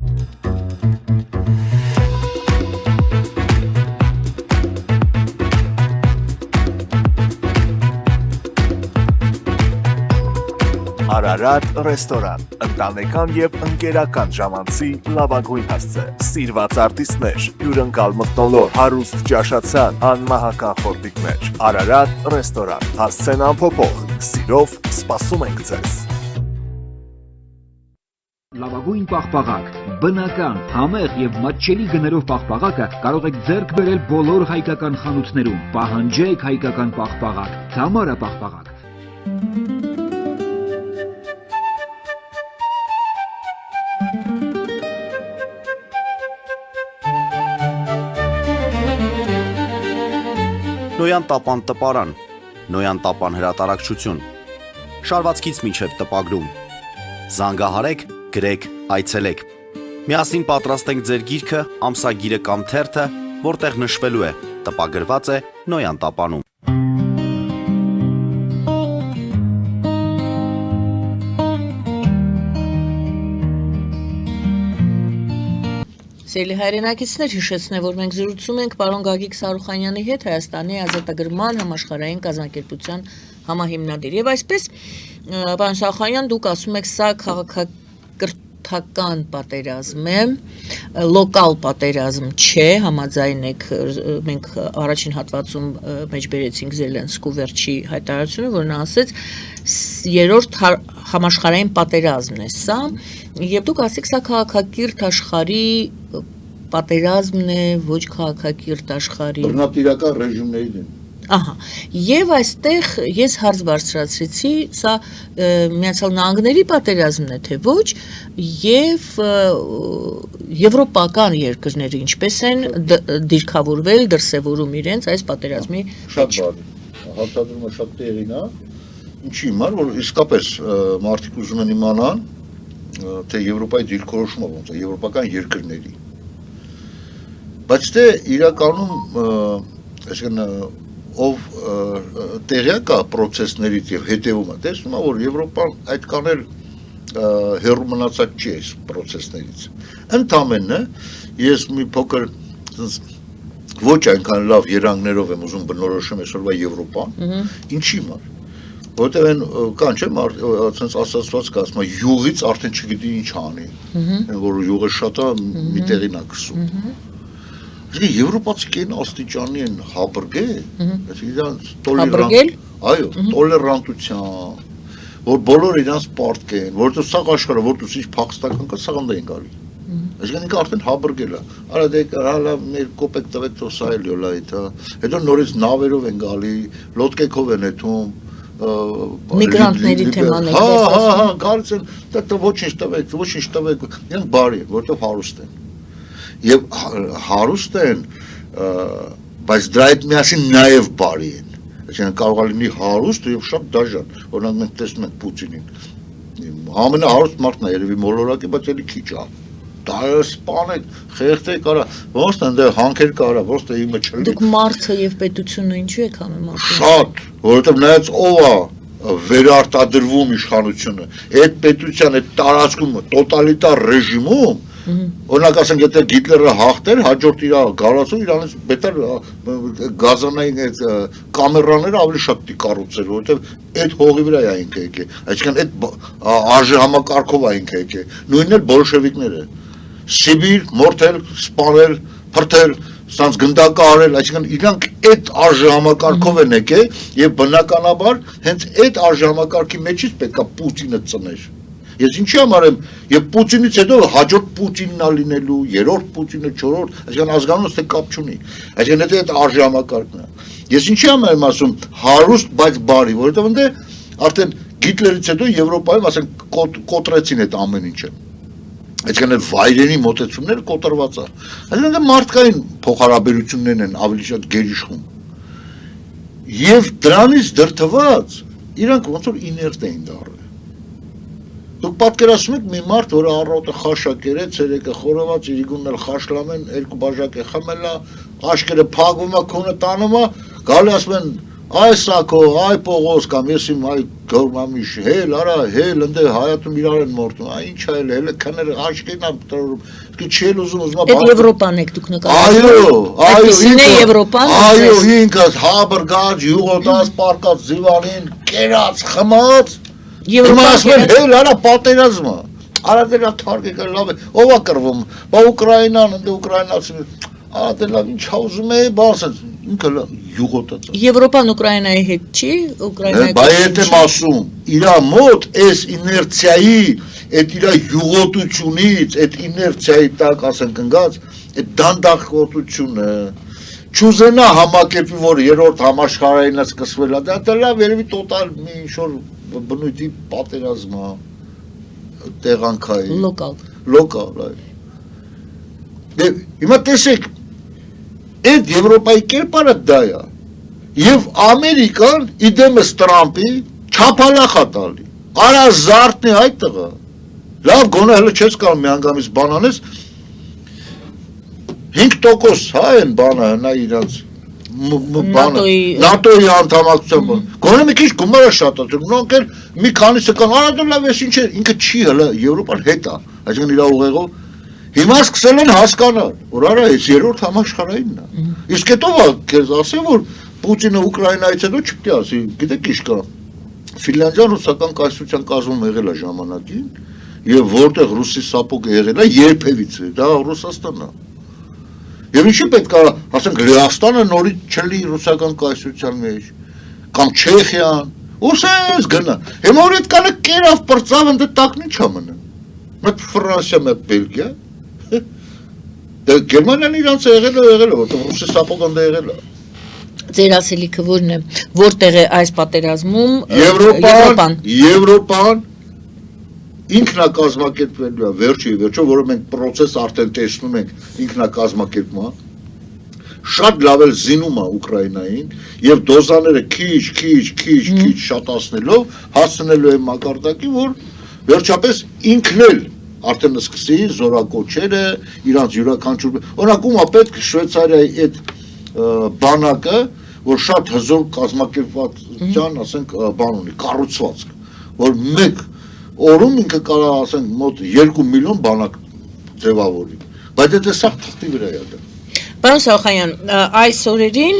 Արարատ ռեստորան, ընտանեկան եւ ընկերական ժամանցի լավագույն հասցե, սիրված արտիստներ, հյուրընկալ մթնոլորտ, հարուստ ճաշացան, անմահական խորտիկներ։ Արարատ ռեստորան, հասցեն անփոփոխ, սիրով սպասում ենք ձեզ։ Լավագույն պաղպաղակ, բնական, համեղ եւ մատչելի գներով պաղպաղակը կարող եք ձեռք բերել բոլոր հայկական խանութներում։ Պահանջեք հայկական պաղպաղակ, Թամարա պաղպաղակ։ Նոյան տապան տպարան, Նոյան տապան հրատարակչություն, շարվածքից մինչև տպագրում, զանգահարեք, գրեք, այցելեք, միասին պատրաստենք ձեր գիրքը, ամսագիրը կամ թերթը, որտեղ նշվելու է, տպագրված է Նոյան տապանում։ Սիրելի հայրենակիցներ, հիշեցնեմ, որ մենք զրուցում ենք պարոն Գագիկ Սարուխանյանի հետ, Հայաստանի ազատագրման համաշխարհային կազմակերպության համահիմնադիր։ Եվ այսպես, պարոն Սարուխանյան, դուք ասում եք, սա քաղաքակրթական պատերազմ է, լոկալ պատերազմ չէ, համաձայն եք, մենք առաջին հատվածում մեջ բերեցինք Զելենսկու վերջի հայտարարությունը, որ նա ասեց, երրորդ համաշխարհային պատերազմն է սա, եւ դուք ասեք, սա քաղաքակիրթ աշխարհի պատերազմն է, ոչ քաղաքակիրթ աշխարհի բռնատիրական ռեժիմների դեմ։ Ահա, եւ այստեղ ես հարց բարձրացրեցի, սա Միացյալ Նահանգների պատերազմն է, թե ոչ, եւ եվրոպական երկրները ինչպես են դիրքավորվել, դրսևորում իրենց այս պատերազմի Շատ բարի, հարտադրումը շատ տեղին է, ինչի համար, որ իսկապես մարդիկ ուզում են իմանան, թե Եվրոպայի դիրքորոշումը ոնց է, եվրոպական երկրների։ Բայց դե իրականում, այսինքն ով տեղյակ է process-ներից եւ հետեւում է, տեսնում է, որ Եվրոպան այդքան էլ հեռու մնացած չի այս process-ներից։ Ընդամենը ես մի փոքր ոչ այնքան լավ երանգներով եմ ուզում բնորոշեմ այսօրվա Եվրոպան, ինչի համար։ Որտեղ են կան չէ, ասենց ասացված կա, ասում է յուղից արդեն չգիտի ինչ անի, որ յուղը շատ է մի տեղին է գցում։ Իսկ եվրոպացիքեն աստիճանի են հաբրգել, իրանց այո, տոլերանտության, որ բոլոր իրանց պարտք են, որտեղ սաղ աշխարհը, որտեղ ինչ փախստական կա, սաղ են գալի։ Այսինքն ինքը արդեն հաբրգել է։ Արա դե հալա մեր կոպեկ տվեք թող սա էլ յոլա այդ, հետո նորից նավերով են գալի, լոդկեքով են եթում միգրանտների թեմաներ հա, գալիս են, դա ոչինչ տվեք, իրենք բարի են, որտեղ հարուստ են։ Եվ հարուստ են, բայց դրա հետ միասին նաև բարի են։ Այսինքն կարող է լինի հարուստ եւ շատ դաժան, օրինակ մենք տեսնում ենք Պուտինին։ Ամենահարուստ մարդն է երևի մոլորակի, բայց էլի քիչ է։ Դա սպանեք, խեղդեք արա, ոնց է այնտեղ հանքեր կարա, ոնց է իմը չլինի։ Դուք մարդը եւ պետությունը ինչու եք անում մարդը։ Շատ, որովհետեւ նայած ով է վերարտադրվում իշխանությունը, այդ պետության այդ տարածքում տոտալիտար ռեժիմում, օրինակ ասենք, եթե Հիտլերը հաղթեր, հաջորդ իր գալացով իրանից բետար գազանային այդ կամերաները ավելի շատ կառուցել, որովհետեւ այդ հողի վրա է ինքը եկել, այսինքն այդ արժե համակարգով է ինքը եկել, նույնն էլ բոլշևիկները, Սիբիր, մորթել, սպանել, փրթել, սանց գնդակահարել, այսինքն իրանք այդ արժեհամակարգով են եկել եւ բնականաբար հենց այդ արժեհամակարգի մեջից պետքա Պուտինը ծներ։ Ես ինչի համար եմ, եւ Պուտինից հետո հաջորդ Պուտինն ա լինելու, երրորդ Պուտինը, չորրորդ, այսինքն ազգանունս թե կապ չունի։ Այսինքն դա այդ արժեհամակարգն է։ Ես ինչի համար եմ ասում հարուստ, բայց բարի, որովհետեւ ընդ արդեն Գիտլերից հետո Եվրոպայում ասենք կոտրեցին այդ ամեն ինչը։ Այսինքն վայրենի մոտեցումները կոտրված է։ Այսինքն դա մարդկային փոխհարաբերություններն են ավելի շատ գերիշխում։ Եվ դրանից դրթված իրանք ոնց որ իներտ էին դառել։ Դուք պատկերացնում եք մի մարդ, որը առավոտը խաշա կերեց, երեկը խորոված, իրիկունն էլ խաշլամեն, երկու բաժակ է խմելա, աշկերը փակվում է, քունը տանում է, գալի ասում են Այ Սակո, այ Պողոս կամ ես իմ այ գորմամիշ, հել, արա, հել, ընդ հայատում իրար են մորտում, այ ինչ այլ, հելը քները աշկերն ամ տրորում, չի ուզում Այդ Եվրոպան եք դուք նկատում։ Այո, ինքը հաբրգած, յուղոտած, պարկած զիվանին, կերած, խմած, Եվրոպան հել, արա պատերազմը, արա դրա թարգեկը լավ է, ով է կրվում, բա Ուկրաինան, ընդ Ուկրաինացի, արա դե լավ, ինչ ուզում է, բասած, ինքը յուղոտած է։ Եվրոպան Ուկրաինայի հետ չի, Ուկրաինայի Բա այդ եմ ասում, իրա մոտ այս իներցիայի, այդ իրա յուղոտությունից, այդ իներցիայի տակ ասենք ընկած, այդ դանդաղորդությունը, չուզենա համակերպի, որ երրորդ համաշխարհայինը սկսվել է, դա լավ երևի տոտալ մի ինչ-որ բնույթի պատերազմ է, տեղանքային, լոկալ, այ։ Հիմա տեսեք, այդ Եվրոպայի կերպարը դա է, եւ Ամերիկան իդեմս Տրամպի չափալախ է տալի, արա զարդն է այդ տղա, լավ գոնե հələ չես կարող միանգամից բան անես, 5% հա են բանը հնա իրանց ՆԱՏՕ-ի անդամակցության բան, գոնե մի քիչ գումարը շատացում, նոնք էլ մի քանիսը կան, արա դա լավ ես ինչ է, ինքը չի հələ Եվրոպան հետ է, այսինքն իր ուղեղով Հիմա սկսել են հասկանալ, որ արա այս երրորդ համաշխարհայինն է։ Իսկ հետո քեզ ասեմ, որ Պուտինը Ուկրաինայից հետո չպետք է ասի, գիտեք ինչ կա։ Ֆինլանդիան ռուսական կայսրության կազմում եղել է ժամանակին, եւ որտեղ ռուսի սապոգը եղել է երբևիցե, դա Ռուսաստանն է։ Եվ ինչի պետք է, ասենք Լեհաստանը նորից չլի ռուսական կայսրության մեջ, կամ Չեխիան, ուսես գնա։ Հիմա որ այդ կանը կերավ պրծավ ընդ տակն ինչ ամնը։ Մեկ Ֆրանսիա, մեկ Բելգիա Դե Գերմանիան իրանց եղել է, որտեղ ռուսի սապոգն դա եղել է։ Ձեր ասելիքը որն է, որտեղ է այս պատերազմում Եվրոպան ինքնակազմակերպվելու է, վերջո, որը մենք պրոցես արդեն տեսնում ենք ինքնակազմակերպման, շատ լավ էլ զինում է Ուկրաինային եւ դոզաները քիչ շատացնելով հասնելու է մակարդակի, որ վերջապես ինքն էլ արդեն սկսի զորակոչերը, իրանց յուրաքանչյուր, օրինակ ում է պետք Շվեյցարիայի այդ բանակը, որ շատ հզոր կազմակերպվածության, ասենք, բան ունի, կառուցվածք, որ մեկ օրում ինքը կարող ասենք մոտ 2 միլիոն բանակ ձևավորի, բայց դա սա թղթի վրա է դա։ Պարոն Սախոյան, այս օրերին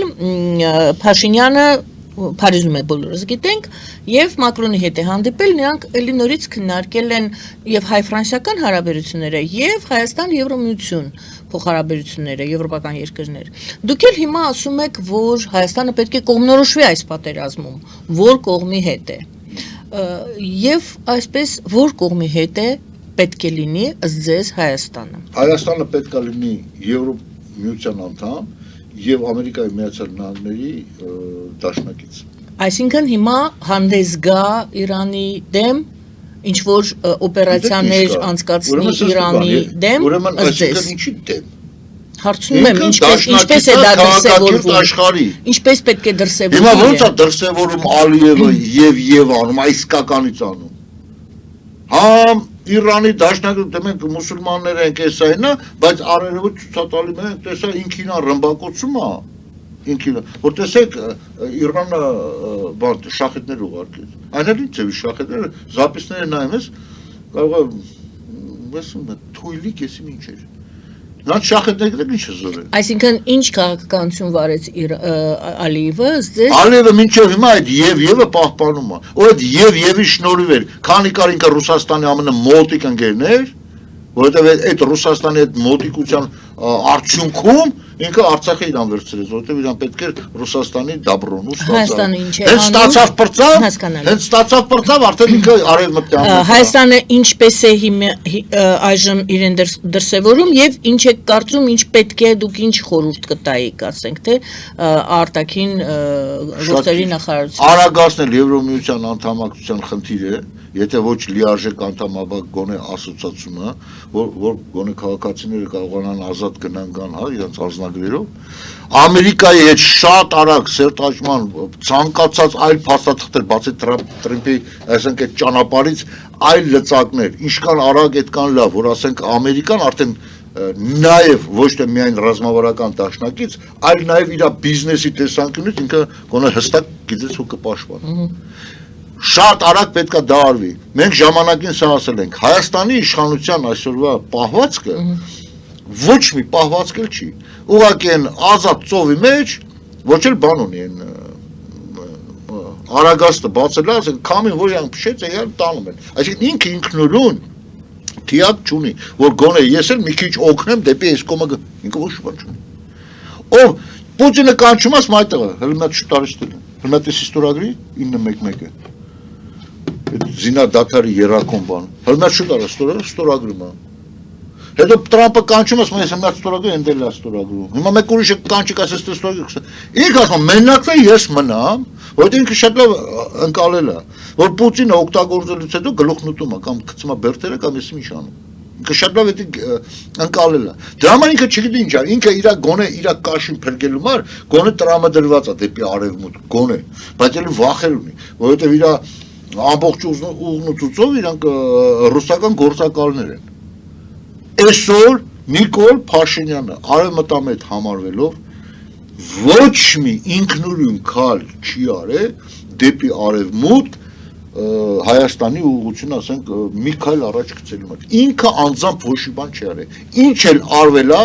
Փաշինյանը Փարիզում է բոլորս գիտենք եւ Մակրոնի հետ է հանդիպել, նրանք ելի նորից քննարկել են եւ հայ-ֆրանսիական հարաբերությունները եւ Հայաստան-Եվրոմիություն փոխհարաբերությունները, եվրոպական երկրներ։ Դուք էլ հիմա ասում եք, որ Հայաստանը պետք է կողմնորոշվի այս պատերազմում, որ կողմի հետ է։ Եվ այսպես որ կողմի հետ է պետք է լինի ըստ ձեզ Հայաստանը։ Հայաստանը պետք է լինի Եվրոմիության անդամ եւ Ամերիկայի Միացյալ Նահանգների դաշնակից։ Այսինքն հիմա հանդես գա Իրանի դեմ, ինչ որ օպերացիաներ անցկացնի Իրանի դեմ, ուրեմն այսինքն ինչի դեմ։ Հարցնում եմ, ինչպես է դա դրսևորվում։ Ինչպես պետք է դրսևորվում։ Հիմա ո՞նց է դրսևորում Ալիևը եւ անում, այս իսկականից անում։ Համ Իրանի դաշնակը դեմենք մուսուլմաններ են կեսայինը, բայց արերևը ցուցատալի մենք տեսա ինքինա ռմբակոծում է, ինքինա, որ տեսեք Իրանը բան շախետներ ուղարկեց, այն էլ ինչ է շախետները, զապիսները նայում ես, կարող է, ասում եմ, թույլի կեսիմ ինչ էր, նա շախետները ինչ է զորել։ Այսինքն ինչ քաղաքականություն վարեց Ալիևը, ձեզ։ Ալիևը մինչև հիմա այդ եւ-ը պահպանում է, ու այդ եւ-ի շնորհիվ էր, քանի կար ինքը Ռուսաստանի ամենը մոտիկ ընկերներ, որովհետեւ այդ Ռուսաստանի այդ մոտիկության արդյունքում Ինքը Արցախը իրան վերցրեց, որովհետև իրան պետք էր Ռուսաստանի դաբրոն ու Հայաստանը ինչ է Հենց ստացավ պրծավ, հասկանալի։ հենց ստացավ պրծավ, արդեն ինքը արևմտի Հայաստանը ինչպես է այժմ իրեն դրսևորում եւ ինչ է կարծում, ինչ պետք է դուք ինչ խորհուրդ կտայիք, ասենք թե արտաքին գործերի նախարարություն։ Արագացնել Եվրոմիության անդամակցության խնդիր է, եթե ոչ լիարժեք անդամաբար գոնե ասոցիացումը, որ գոնե քաղաքացիները կարողանան ազատ գնան գան, հա, իրենց անձնագրերով, Ամերիկայի հետ շատ արագ սերտաճման ցանկացած այլ փաստաթղթեր, բացի Տրամփի, այսինքն այդ ճանապարհից այլ լծակներ, ինչքան արագ այդքան լավ, որ ասենք Ամերիկան արդեն նաև ոչ թե միայն ռազմավարական դաշնակից, այլ նաև իր բիզնեսի տեսանկյունից ինքը գոնե հստակ գիտես ու կպաշտպանի։ Շատ արագ պետքա դա արվի։ Մենք ժամանակին սա ասել ենք, Հայաստանի իշխանության այսօրվա պահվածքը ոչ մի պահվածք էլ չի։ Ուղղակի են ազատ ծովի մեջ, ոչ էլ բան ունի են արագաստը բացել, ասենք քամին որ իրան փշեց, իրան տանում են։ Այսինքն ինքը ինքնուրույն թիակ չունի, որ գոնե ես էլ մի քիչ օգնեմ դեպի այս կողմը, ինքը ոչ բան չունի։ Ով Պուտինը կանչում ասում այդտեղը, հենց այդ շտարիստել են։ Հենց այս ստորագրի 911-ը։ Զինադատարի երակոմ բան։ Հենց շուտ արա ստորագրում է։ Հետո Տրամփը կանչում ասում ես հենց ստորագրի ընդել է ստորագրում։ Հիմա մեկ ուրիշը կանչի ասես ստորագրի։ Ինքը ասում մենակ ես մնամ, որտեղ ինքը շատ լավ ընկալել է, որ Պուտինը օգտագործելուց հետո գլուխնուտում է կամ գցում է բերտերը կամ ես ինչ անում։ Ինքը շատ լավ է ընկալել է։ Դրա համար ինքը չգիտի ինչ է, ինքը իր գոնե իր կաշին փրկելու համար գոնե տրամադրված է դեպի արևմուտք, գոնե, բայց էլ վախեր ունի, որովհետև իր ամբողջ ուղղությունով իրանք ռուսական գործակալներ են։ Այսօր Նիկոլ Փաշինյանը արևմտամետ համարվելով ոչ մի ինքնուրույն քայլ չի արել դեպի արևմուտք Հայաստանի ուղղությունը ասենք մի քայլ առաջ գցելու համար։ Ինքը անձամբ ոչ մի բան չի արել։ Ինչ էլ արվել է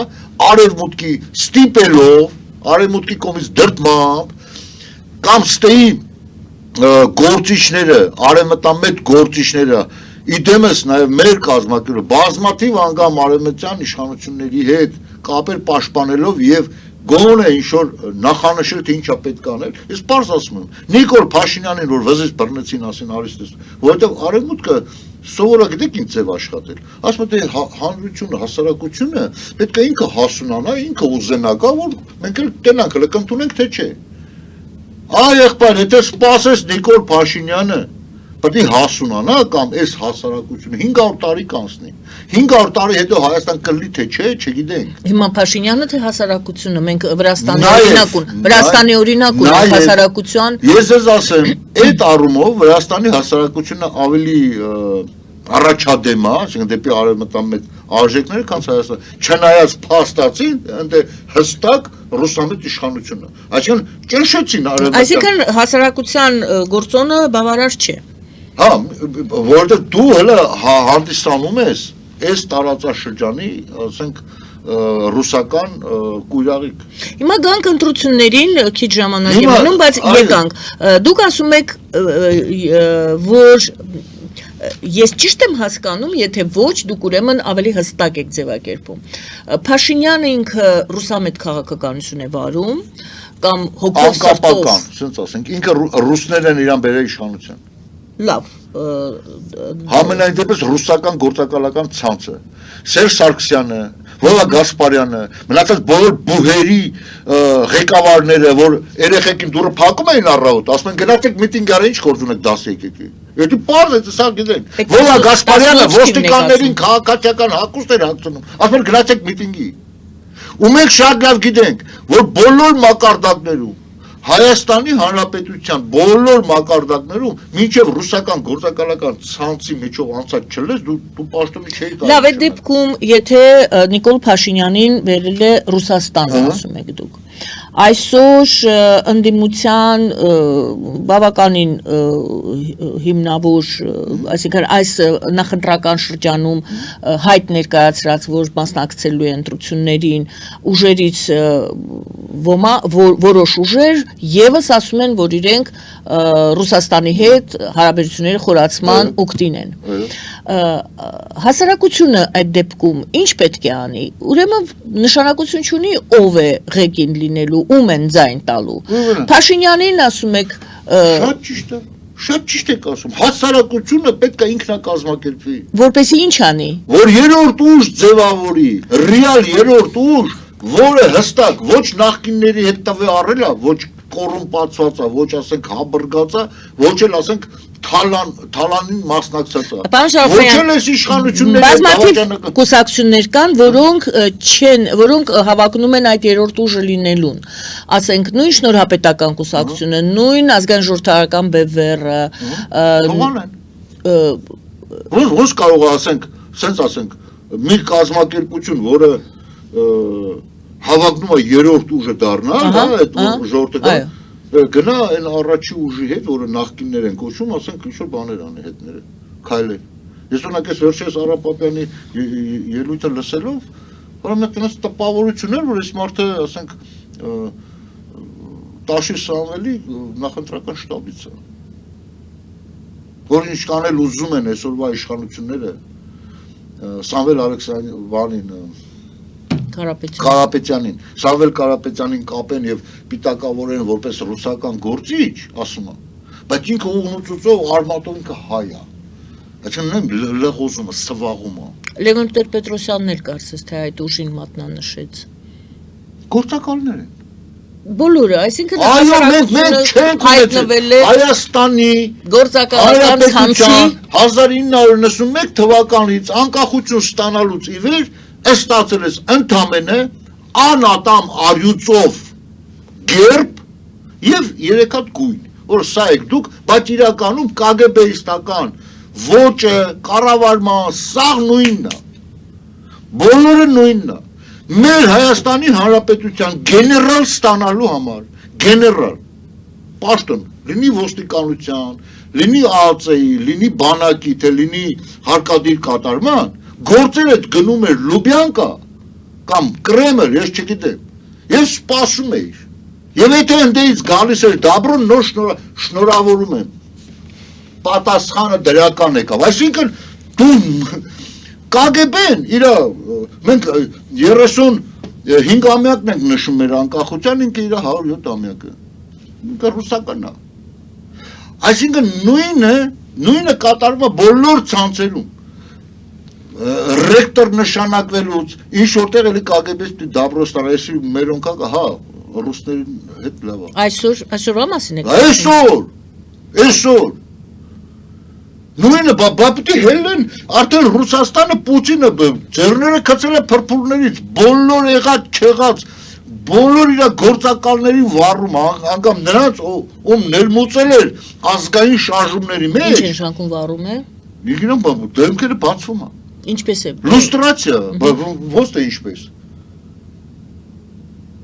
արևմուտքի ստիպելով, արևմուտքի կողմից դրդմամբ կամ ստեի գործիչները, արևմտամետ գործիչները իդեմս նաև մեր կազմակերպը բազմաթիվ անգամ արևմտյան իշխանությունների հետ կապեր պաշտպանելով եւ գոնե ինչ-որ նախանշել թե ինչա պետք անել, ես պարզ ասում եմ, Նիկոլ Փաշինյանին, որ վզից բռնեցին ասին արիստես, որովհետև արևմուտքը սովորակ գիտեք ինչ ձև աշխատել, ասում է հանրությունը, հասարակությունը պետք է ինքը հասունանա, ինքը ուզենա գա, որ մենք էլ տենանք, հələ կընդունենք թե չէ։ Այ եղբայր, եթե սպասես Նիկոլ Փաշինյանը պետք է հասունանա կամ այս հասարակությունը 500 տարի կանցնի։ 500 տարի հետո Հայաստան կլինի թե չէ, չգիտենք։ Հիմա Փաշինյանը թե հասարակությունը, մենք Վրաստանի օրինակ ունենք հասարակության։ Ես ձեզ ասեմ, այդ առումով Վրաստանի հասարակությունը ավելի առաջադեմ է, այսինքն դեպի արևմտամետ արժեքները, քան Հայաստանը, չնայած փաստացին, այնտեղ հստակ ռուսամետ իշխանությունը։ Այսինքն ճնշեցին արևմտյան։ Այսինքն հասարակության գործոնը բավարար չէ։ Հա, որովհետև դու հələ հանդիսանում ես այս տարածաշրջանի, ասենք, ռուսական կույրաղիկ։ Հիմա գանք ընտրություններին քիչ ժամանակ է մնում, բայց եկանք։ Դուք ասում եք, որ ես ճիշտ եմ հասկանում, եթե ոչ, դուք ուրեմն ավելի հստակ եք ձևակերպում։ Փաշինյանը ինքը ռուսամետ քաղաքականություն է վարում, կամ հոգով սրտով։ Անկապական, ասենց ասենք, ինքը ռուսներն են իրան բերել իշխանության։ Լավ։ Համենայն դեպս ռուսական գործակալական ցանցը, Սերժ Սարգսյանը, Վոլա Գասպարյանը, մնացած բոլոր բուհերի ղեկավարները, որ երեխեքին դուրը փակում էին առավոտ, ասում են գնացեք միտինգ արեք, ինչ գործ ունեք 10 եկեք։ Եթե պարզ է, սա գիտենք։ Վոլա Գասպարյանը ոստիկաններին քաղաքացիական հակուստ էր հագցնում, ասում են գնացեք միտինգի։ Ու մենք շատ լավ գիտենք, որ բոլոր մակարդակներում Հայաստանի Հանրապետության բոլոր մակարդակներում մինչև ռուսական գործակալական ցանցի միջով անցած չլես դու պաշտոնի չէի կարող։ Լավ, այդ դեպքում եթե Նիկոլ Փաշինյանին վերել է Ռուսաստանը, ասում եք դուք, այսօր ընդդիմության բավականին հիմնավոր, այսինքն այս նախընտրական շրջանում հայտ ներկայացրած, որ մասնակցելու է ընտրություններին, ուժերից որոշ ուժեր եւս ասում են, որ իրենք Ռուսաստանի հետ հարաբերությունների խորացման ուկտին են։ հասարակությունը այդ դեպքում ինչ պետք է անի, ուրեմն նշանակություն չունի ով է ղեկին լինելու, ում են ձայն տալու, Փաշինյանին ասում եք Շատ ճիշտ եք ասում, հասարակությունը պետք է ինքնակազմակերպվի, որպեսի ինչ անի, որ երրորդ ուժ ձևավորի, ռեալ երրորդ ուժ, որը հստակ ոչ նախկինների հետ տվե առել է, ոչ կոռումպացված է, ոչ ասենք հաբրգած է, ոչ էլ ասենք թալանին մասնակցած է, ոչ էլ այս իշխանությունների բազմաթիվ կուսակցություններ կան, որոնք հավակնում են այդ երրորդ ուժը լինելուն, ասենք նույն շնորհապետական կուսակցությունը, նույն ազգային ժողովրդական բևեռը, ոնց կարող է ասենք, սենց ասենք, մի կազմակերպություն, որը հավակնում է երրորդ ուժը դառնալ, այդ ժողովրդական գնա այն առաջի ուժի հետ, որը նախկիններ են կոչում, ասենք ինչ-որ բաներ անի հետները, քայլեր։ Ես օրինակ այս վերջերս Արա Պապյանի ելույթը լսելով, որը մեկ այնպես տպավորություն էր, որ այս մարդը, ասենք, Տաշի Սամվելի նախընտրական շտաբից է, որ ինչ կանել ուզում են այսօրվա իշխանությունները, Սամվել Ալեքսանդրյանին Կարապետյանին, Սամվել Կարապետյանին կապեն եւ պիտակավորեն որպես ռուսական գործիչ, ասում եմ, բայց ինքը ուղղությունով արմատով ինքը հայ է։ Այսինքն լեղոզում է, սվաղում է։ Լևոն Տեր-Պետրոսյանն էլ կարծես թե այդ ուժին մատնանշեց։ Գործակալներ են։ Բոլորը, այսինքն այո, մենք չենք հայտնվել է Հայաստանի գործակալական ցանցի 1991 թվականից անկախություն ստանալուց ի վեր ստացել ես ընդամենը անատամ արյուծով գերբ եւ 3 հատ գույն, որ սա եք դուք, բայց իրականում KGB-իստական ոճը, կառավարման, սաղ նույնն է, բոլորը նույնն է, մեր Հայաստանի Հանրապետության գեներալ ստանալու համար, գեներալ, պաշտոն, լինի ոստիկանության, լինի ԱԱԾ-ի, լինի բանակի, թե լինի հարկադիր կատարման, գործեր այդ գնում էր Լուբյանկա կամ Կրեմլ, ես չգիտեմ, եւ սպասում էիր։ Եվ եթե ընդդեից գալիս էր Դաբրոն, նոր շնորհավորում եմ։ Պատասխանը դրական եկավ։ Այսինքն դու KGB-ն իր մենք 35-ամյակն ենք նշում մեր անկախության, ինքը իր 107-ամյակը։ Ինքը ռուսականն է։ Այսինքն նույնը կատարվում է բոլոր ցանցերում։ Ռեկտոր նշանակվելուց, ինչ որտեղ էլի KGB-ից Դաբրոստան, այսի մերոնքակը, հա, ռուսների հետ լավ է։ Այսօրվա մասին եք։ Այսօր։ Նույնը, բա պիտի հելեն, արդեն Ռուսաստանը Պուտինը ձեռները գցել է փրփուրներից, բոլոր եղած չեղած, բոլոր իր գործակալների վառում, անգամ նրանց, ում ներմուծել էր ազգային շարժումների մեջ։ Ինչ նշանակում վառում է։ Իգինամ, դեմքերը բացվում է։ Ինչպես է։ Լուստրացիա, ոնց թե ինչպես։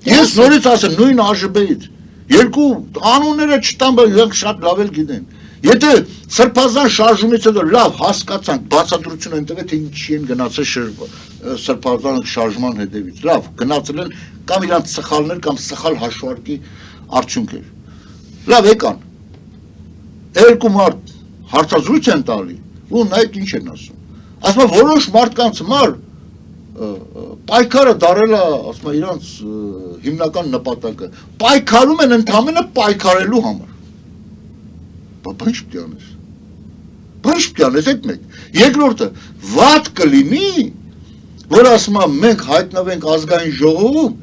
Ես նորից ասեմ, նույն ԱԺԲ-ից, երկու անունները չտամ, բայց իրենք շատ լավ էլ գիտեն։ Եթե սրբազան շարժումից հետո լավ հասկացանք, բացատրություն են տվել, թե ինչի են գնացել սրբազան շարժման հետևից, լավ, գնացել են կամ իրանց սխալներ կամ սխալ հաշվարկի արդյունքեր։ Լավ եկան, երկու մարդ հարցազրույց են տալի, ու նայեք ինչ են ասում։ Ասում եմ, որոշ մարդկանց համար պայքարը դարել է, ասում եմ, իրանց հիմնական նպատակը, պայքարում են ընդամենը պայքարելու համար։ Բա ինչ պիտի անես։ Բա ինչ պիտի անես այդ մեկ։ Երկրորդը, վատ կլինի, որ ասում եմ, մենք հայտնվենք ազգային ժողովում,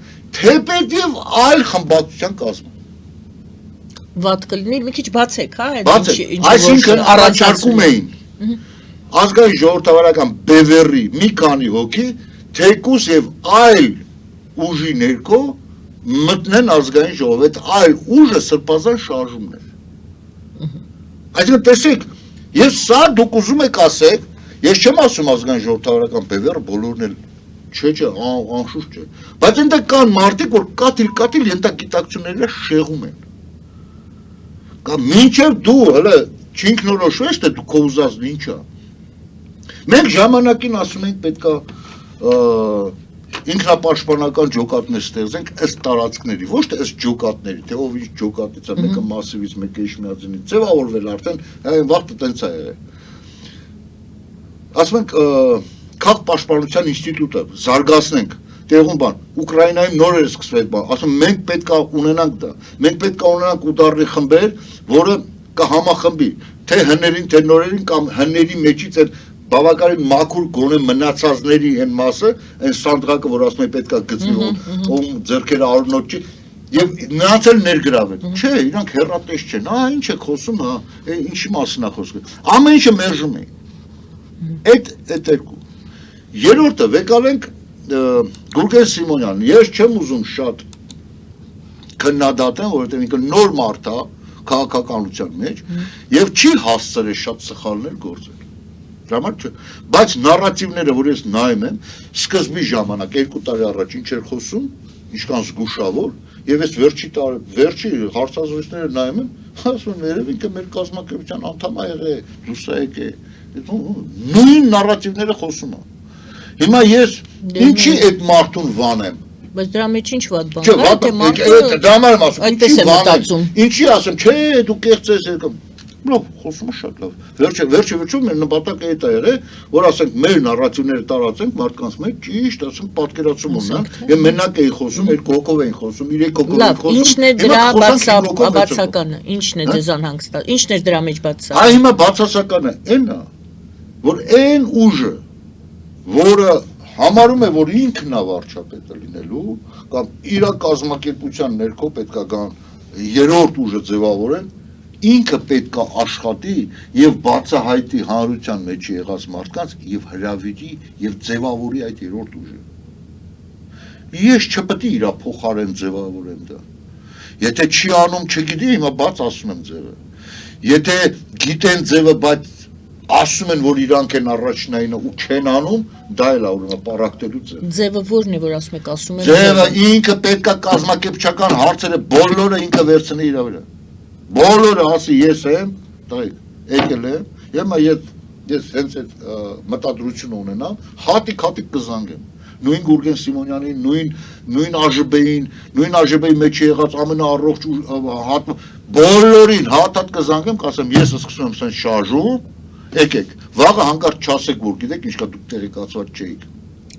թեպետև այլ խմբակցության կազմում։ Վատ կլինի, մի քիչ բացեք, հա, այսինքն առաջարկում էին ազգային ժողովրդավարական բևեռի մի քանի հոգի, թեկուս եւ այլ ուժի ներքո մտնեն ազգային ժողով, այդ այլ ուժը սրբազան շարժումն է։ Այսինքն տեսեք, ես սա դուք ուզում եք ասեք, ես չեմ ասում ազգային ժողովրդավարական բևեռը բոլորն էլ չէ, անշուշտ չէ, բայց այնտեղ կան մարդիկ, որ կատիլ ենթագիտակցությունները շեղում են։ Կամ մինչև դու հələ չինքնորոշվես, թե դու քո ուզածն ինչ է։ Մենք ժամանակին ասում ենք պետքա ինքնապաշտպանական ջոկատներ ստեղծենք ըստ տարածքների, ոչ թե ըստ ջոկատների, թե ով ինչ ջոկատից է, մեկը մասիվից, մեկը իշխմիածինից, ձևավորվել արդեն, այն վաղտը տենց է եղել։ ասում ենք քաղաք պաշտպանության ինստիտուտը զարգացնենք տեղում բան Ուկրաինայում նոր էր սկսվել բան ասում մենք պետք է ունենանք դա մենք պետք է ունենանք ուդարի խմբեր որը կհամախմբի թե հներին թե նորերին կամ հների մեջից են բավականին մաքուր գոնե մնացածների այն մասը այն սանդղակը որ ասում է պետք է գծվի ում ձեռքերը արունոտ չի եւ նրանց էլ ներգրավել չէ իրանք հերատես չեն ինչ է խոսում հա ինչի մասին է խոսքը ամեն ինչը մերժում է այդ երկու երրորդը վեկալենք Գուրգեն Սիմոնյանն ես չեմ ուզում շատ քննադատեմ որովհետեւ ինքը նոր մարդ է քաղաքականության մեջ եւ չի հասցրել շատ սխալներ գործել դրամա չէ բայց նարատիվները որ ես նայում եմ սկզբի ժամանակ 2 տարի առաջ ինչ էր խոսում ինչքան զգուշավոր եւ ես վերջի հարցազրույցները նայում եմ ասում եմ երևի ինքը մեր կազմակերպության անդամ է եղել դուրս է եկել նույն նարատիվները խոսում է հիմա ես ինչի այդ մարդուն վանեմ բայց դրա մեջ ինչ վատ բան չէ թե մարդը դա մարդ ասում այդպես է մտածում ինչի ասեմ չէ դու կեղծ ես լավ խոսումը շատ լավ վերջում մեր նպատակը այդ է եղել որ ասենք մեր նարատիվները տարածենք մարդկանց մեջ ճիշտ ասեմ պատկերացում ունենան եւ մենակ էի խոսում երկու հոգով էին խոսում 3 հոգով էին խոսում ինչն է դրա բացականը ինչն է ձեզան հանգստացնում ինչն է դրա մեջ բացականը այ հիմա բացասականը այն է որ այն ուժը որը համարում է որ ինքն է վարչապետը լինելու կամ իր կազմակերպության ներքո պետքա գան երրորդ ուժը ձևավորեն ինքը պետքա աշխատի եւ բացահայտի հանրության մեջ եղած մարդկանց եւ հրավիրի եւ ձևավորի այդ երրորդ ուժը ես չպետք է իր փոխարեն ձևավորեմ դա եթե չի անում չգիտի հիմա բաց ասում եմ ձևը եթե գիտեն ձևը բայց ասում են որ իրանք են առաջնայինը ու չեն անում դա էլ է ուրեմն պարակտելու ձևը որն է որ ասում եք ասում են ձևը ինքը պետքա կազմակերպչական հարցերը բոլորը ինքը վերցնի իր վրա բոլորը ասի ես եմ եկել եմ եւ ես հենց այդ մտադրությունը ունենամ հատիկ կզանգեմ նույն Գուրգեն Սիմոնյանին նույն ԱԺԲ-ին նույն ԱԺԲ-ի մեջ եղած ամենաառողջ բոլորին հատ կզանգեմ կասեմ ես սկսում եմ սենց շարժում եկեք վաղը հանկարծ չասեք որ գիտեք ինչքա դուք տեղեկացված չէիք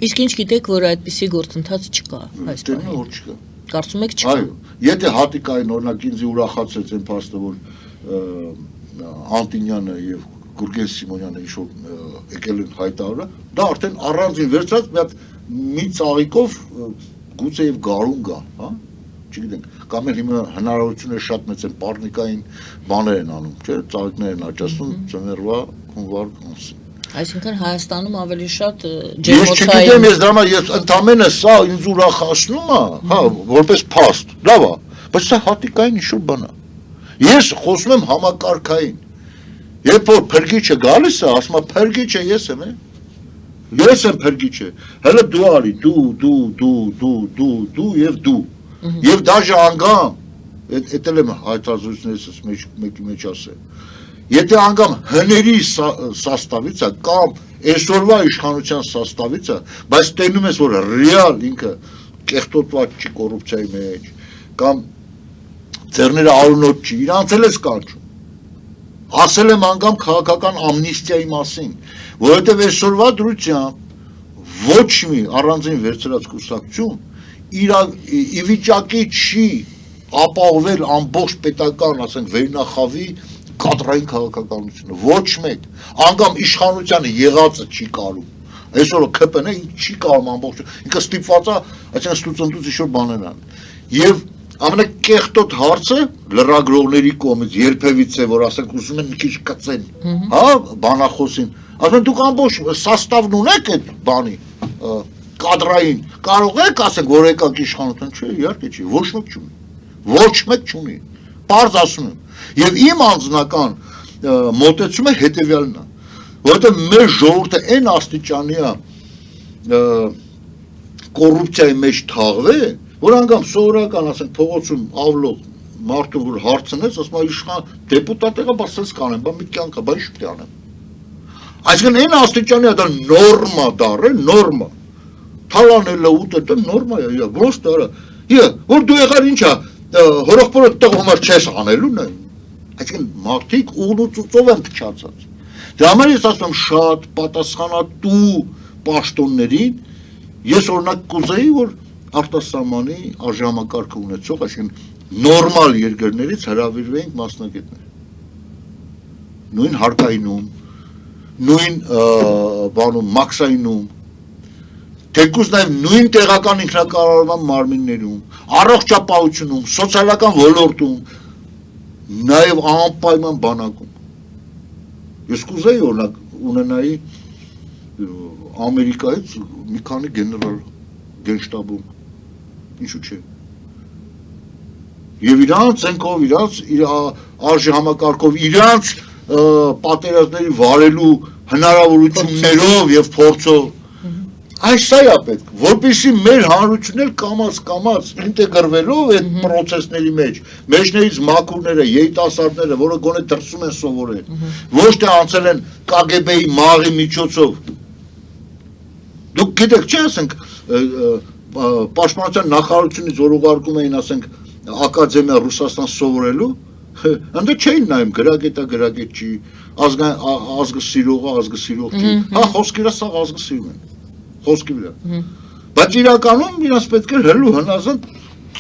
իսկ ինչ գիտեք որ այդպիսի գործընթաց չկա այս բանը որ չկա կարծում եք չկա այո եթե հատիկային օրինակ ինձ ուրախացրեց այն փաստը որ Անտինյանը եւ Գուրգեն Սիմոնյանը ինչ որ եկել են հայտարարը դա արդեն առանձին վերցած մի ծաղիկով գուցե եւ գարուն գա հա չգիտենք կամ էլ հիմա հնարավորությունը շատ մեծ են պարնիկային բաներ են անում չէ ծաղիկներ են աճացնում ծներվա հունվար ամսին այսինքն Հայաստանում ավելի շատ ես չգիտեմ ես դրա ես ընդամենը սա ինձ ուրախացնում է հա որպես փաստ լավ է բայց սա հատիկային ինչ-որ բան է ես խոսում եմ համակարգային երբ որ փրկիչը գալիս է ասում է փրկիչը ես եմ ես եմ փրկիչը հələ դու արի դու եւ դու եւ դաժե անգամ էտել եմ հայտարարություններս մեկի մեջ ասել եթե անգամ հների սաստավից է կամ այսօրվա իշխանության սաստավից է բայց տենում ես որ ռեալ ինքը կեղտոտված չի կոռուպցիայի մեջ կամ ձեռները արունոտ չի իրանց էլ ես կանչում ասել եմ անգամ քաղաքական ամնիստիայի մասին որովհետեւ այսօրվա դրությամբ ոչ մի առանձին վերցրած կուսակցություն ի վիճակի չի ապահովել ամբողջ պետական, ասենք, վերնախավի կադրային քաղաքականությունը, ոչ մեկ, անգամ իշխանությանը եղածը չի կարում, այսօր ԿՊՆ-ը չի կարում ամբողջ, ինքը ստիպված է, այսինքն ստուծնդուց ինչ-որ բաներ ան, եւ ամենակեղտոտ հարցը լրագրողների կողմից երբևից է, որ ասենք ուզում են մի քիչ կծեն, հա, բանախոսին, ասում են դուք ամբողջ սաստավն ունեք այդ բանի, կադրային, կարող եք ասենք, որ եկաք իշխանության, չէ, իհարկե չի, ոչ մեկ չունի, պարզ ասում եմ, եւ իմ անձնական մոտեցումը հետեւյալն է, որովհետեւ մեր ժողովուրդը այն աստիճանի է կոռուպցիայի մեջ թաղվել, որ անգամ սովորական, ասենք, փողոցում ավլոտ մարդու որ հարցնես, ասում է իշխան դեպուտատը բացես կանեմ, բա մի կյանք է, բա ինչ պետք է անեմ։ Այսինքն այն աստիճանի է դա նորմա դառը, նորմա։ Թալանելը ուտելը նորմա է, ոնց դառը։ Որ դու եղար ինչ է, հորեղբորը տղու համար չես անելուն է։ Այսինքն մարդիկ ուղղությամբ են փչացած։ Դրա համար ես ասում եմ շատ պատասխանատու պաշտոններին ես օրինակ կուզեի, որ արտասահմանի արժեհամակարգը ունեցող, այսինքն նորմալ երկրներից հրավիրվեինք մասնագետներ։ Նույն հարկայինում, նույն բանում մաքսայինում, թեկուզ նաև նույն տեղական ինքնակառավարման մարմիններում, առողջապահությունում, սոցիալական ոլորտում, նաև անպայման բանակում։ Ես կուզեի օրինակ ունենայի Ամերիկայից մի քանի գեներալ գենշտաբում, ինչու՞ չէ։ Եվ իրանց ցենկով, իրանց արժեհամակարգով, իրանց պատերազմների վարելու հնարավորություններով եւ փորձով այս սա է պետք, որպեսզի մեր հանրությունն էլ կամաց ինտեգրվելով այդ process-ների մեջներից մաքուրները, երիտասարդները, որը գոնե դրսում են սովորել, ոչ թե անցել են KGB-ի մաղի միջոցով։ Դուք գիտեք, չէ՞ ասենք պաշտպանության նախարարությունից որ ուղարկում էին, ասենք ակադեմիա Ռուսաստան սովորելու, ընդ չէին նայում գրագետ չի, ազգը սիրող չի, հա խոսքի վրա սա ազգը սիրում են, խոսքի վրա, բայց իրականում իրանց պետք էր հելու հնազանդ,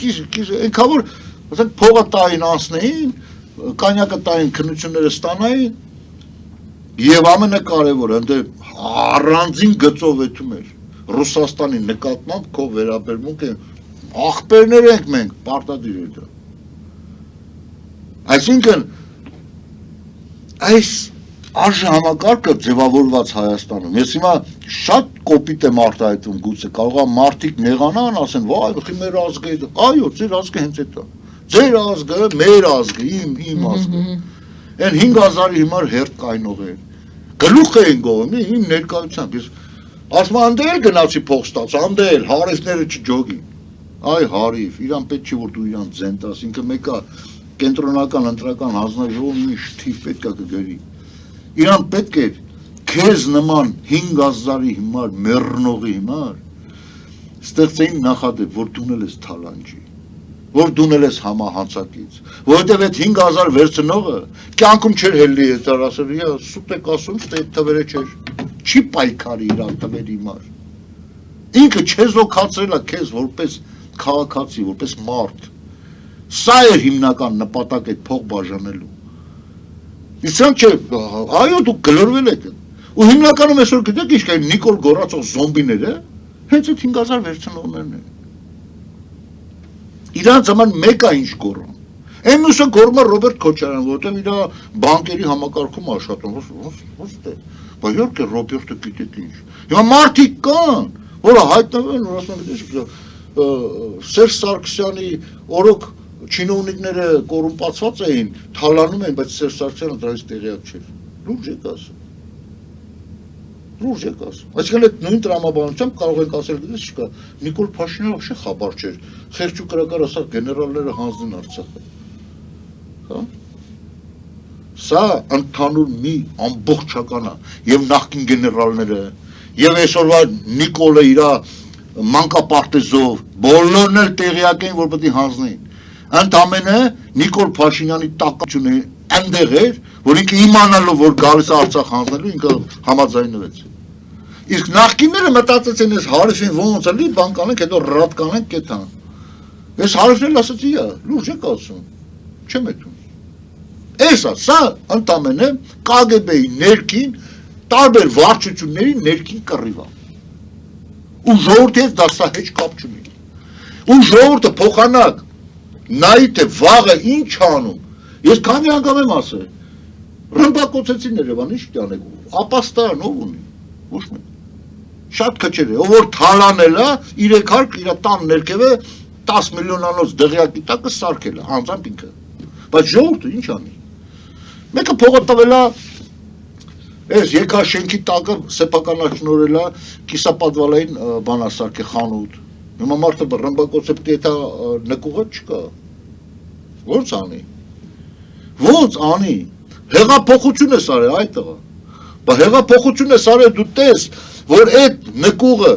այնքան որ ասենք փողը տային անցնեին, կանյակը տային քննությունները ստանային, եւ ամենակարևորը ընդ առանձին գծովետում էր Ռուսաստանի նկատմամբ քո վերաբերմունքը ախպերներ ենք մենք պարտադիր է դա։ Այսինքն այս արժեհամակարգը ձևավորված Հայաստանում ես հիմա շատ կոպիտ եմ արտահայտվում գուցե կարող է մարդիկ նեղանան ասեն վայ մեր ազգը այո ձեր ազգը հենց այդ է ձեր ազգը մեր ազգը իմ ազգը այն 5000-ի հիմար հերթ կայնողեր գլուխ էին գողում իմ ներկայությամբ ես ասում անդել գնացի փող ստաց անդել հարիվները չջոգի այ հարիվ իրան պետք չի որ դու իրան ձեն տաս ինքը մեկը կենտրոնական ընտրական հանձնաժողովը ինչ թիվ պետք է կգրի իրան պետք է քեզ նման 5000-ի հիմար մեռնողի հիմար ստեղծեին նախադեպ որ դունել ես թալանջի որ դունել ես համահանցակից որովհետև այդ 5000 վերցնողը կյանքում չէր հելլի այդ ասել իա սուտ եք ասում թե այդ թվերը չէր չի պայքարի իր թվերի հիմար ինքը չեզոքացրել է քեզ որպես քաղաքացի որպես մարդ սա է հիմնական նպատակ այդ փող բաժանելու իսկ չէ այո դուք գլորվել եք ու հիմնականում այսօր գիտեք ինչ կա Նիկոլ Գորացող զոմբիները հենց այդ 5000 վերցնողներն են իրանց համար մեկ է ինչ գոռում այն մյուսը գոռում է Ռոբերտ Քոչարյան որովհետև իր բանկերի համակարգում աշխատում ոստ է բայց իհարկե Ռոբերտը գիտեք ինչ հիմա մարդիկ կան որը հայտնվում են որ ասում են Սերժ Սարգսյանի օրոք չինովնիկները կոռումպացված էին թալանում են բայց Սերժ Սարգսյանը դրանից տեղյակ չէր լուրջ եք ասում լուրջ եք ասում այսինքն այդ նույն տրամաբանությամբ կարող ենք ասել գիտես չկա Նիկոլ Փաշինյանը ոչ խաբար չէր խեղճ ու կրակար ասա գեներալները հանձնեն Արցախը հա սա ընդհանուր մի ամբողջական է եւ նախկին գեներալները եւ այսօրվա Նիկոլը իր մանկապարտեզով բոլորն էլ տեղյակ են որ պետք է հանձնեն ընդամենը Նիկոլ Փաշինյանի տակությունը այնտեղ էր որ ինքը իմանալով որ գալիս է Արցախ հանձնելու ինքը համաձայնվեց իսկ նախկինները մտածեցին այս հարիվին ոնց է լի բան կանենք հետո ռադ կանենք կետան ես հարիվն էլ ասացի լուրջ եք ասում չեմ էտում էսա սա ընդամենը KGB-ի ներքին տարբեր վարչությունների ներքին կռիվ է ու ժողովրդի հետ դա սա հեչ կապ չունի ու ժողովուրդը փոխանակ նայի թե վաղը ինչ անում ես քանի անգամ եմ ասել ռմբակոծեցին Երևան ինչ տանեք ապաստան ով ունի ոչ մեկ շատ քչեր է ով որ թալանել է 3 հարկ իր տան ներքևը 10 միլիոնանոց դղյակի տակը սարքել է անձամբ ինքը բայց ժողովուրդը ինչ անի մեկը փողը տվել է այս եկաշենքի տակը սեփականաշնորհել է կիսապադվալային բանասարք է խանութ հիմա մարդը ռմբակոծը պետք է նկուղը չկա ո՞նց անի հեղափոխություն է սարել այդ տղա բայց հեղափոխություն է սարել դու տես որ այդ նկուղը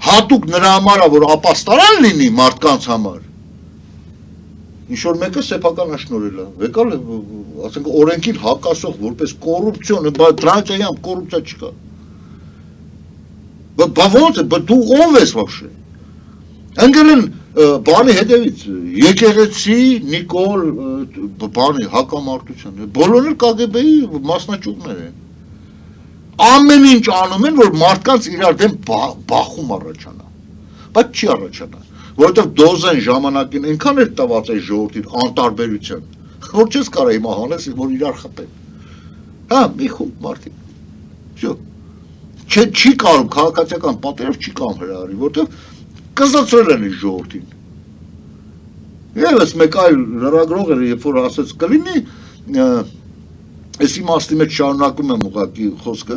հատուկ նրա համար է որ ապաստարան լինի մարդկանց համար ինչ-որ մեկը սեփական աշնորհել է, եկալ ասենք օրենքին հակասող որպես կոռուպցիոն, բայց դրանից այամ կոռուպցիա չկա։ Բա ո՞նց է, դու ով ես вообще։ Ընկել են բանի հետևից, եկեղեցի Նիկոլ բանի հակամարտության, բոլորն էլ KGB-ի մասնաճյուղներ են։ Ամեն ինչ անում են, որ մարդկանց իրար դեմ բախում առաջանա, բայց չի առաջանա, որովհետև դոզեն ժամանակին այնքան էր տված այս ժողովրդին անտարբերության, որ չես կարա հիմա հանես, որ իրար խփեն։ Հա, մի խումբ մարդիկ։ Всё։ Չի կարում քաղաքացիական պատերազմ չի կամ հրահարի, որովհետև կզացրել են այս ժողովրդին։ Եվս մեկ այլ լրագրող էր, երբ որ ասեց կլինի, այս իմաստի մեջ շարունակում եմ ուղղակի խոսքը,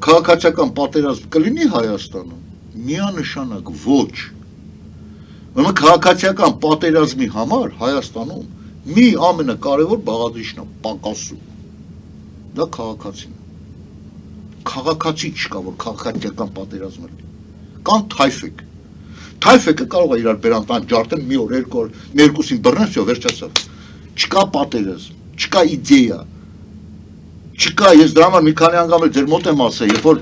քաղաքացիական պատերազմ կլինի Հայաստանում, միանշանակ ոչ։ Ուրեմն քաղաքացիական պատերազմի համար Հայաստանում մի ամենակարևոր բաղադրիչն է պակասում։ Դա քաղաքացին։ Քաղաքացի չկա, որ քաղաքացիական պատերազմ լինի։ Կամ թայֆեկ։ Թայֆեկը կարող է իրար բերանտան ջարդեն մի օր, երկու օր, երկուսին բռնեն, всё, վերջացավ։ Չկա պատերազմ, չկա իդեա։ Չկա, ես դրա համար մի քանի անգամ էլ ձեր մոտ եմ ասել, երբ որ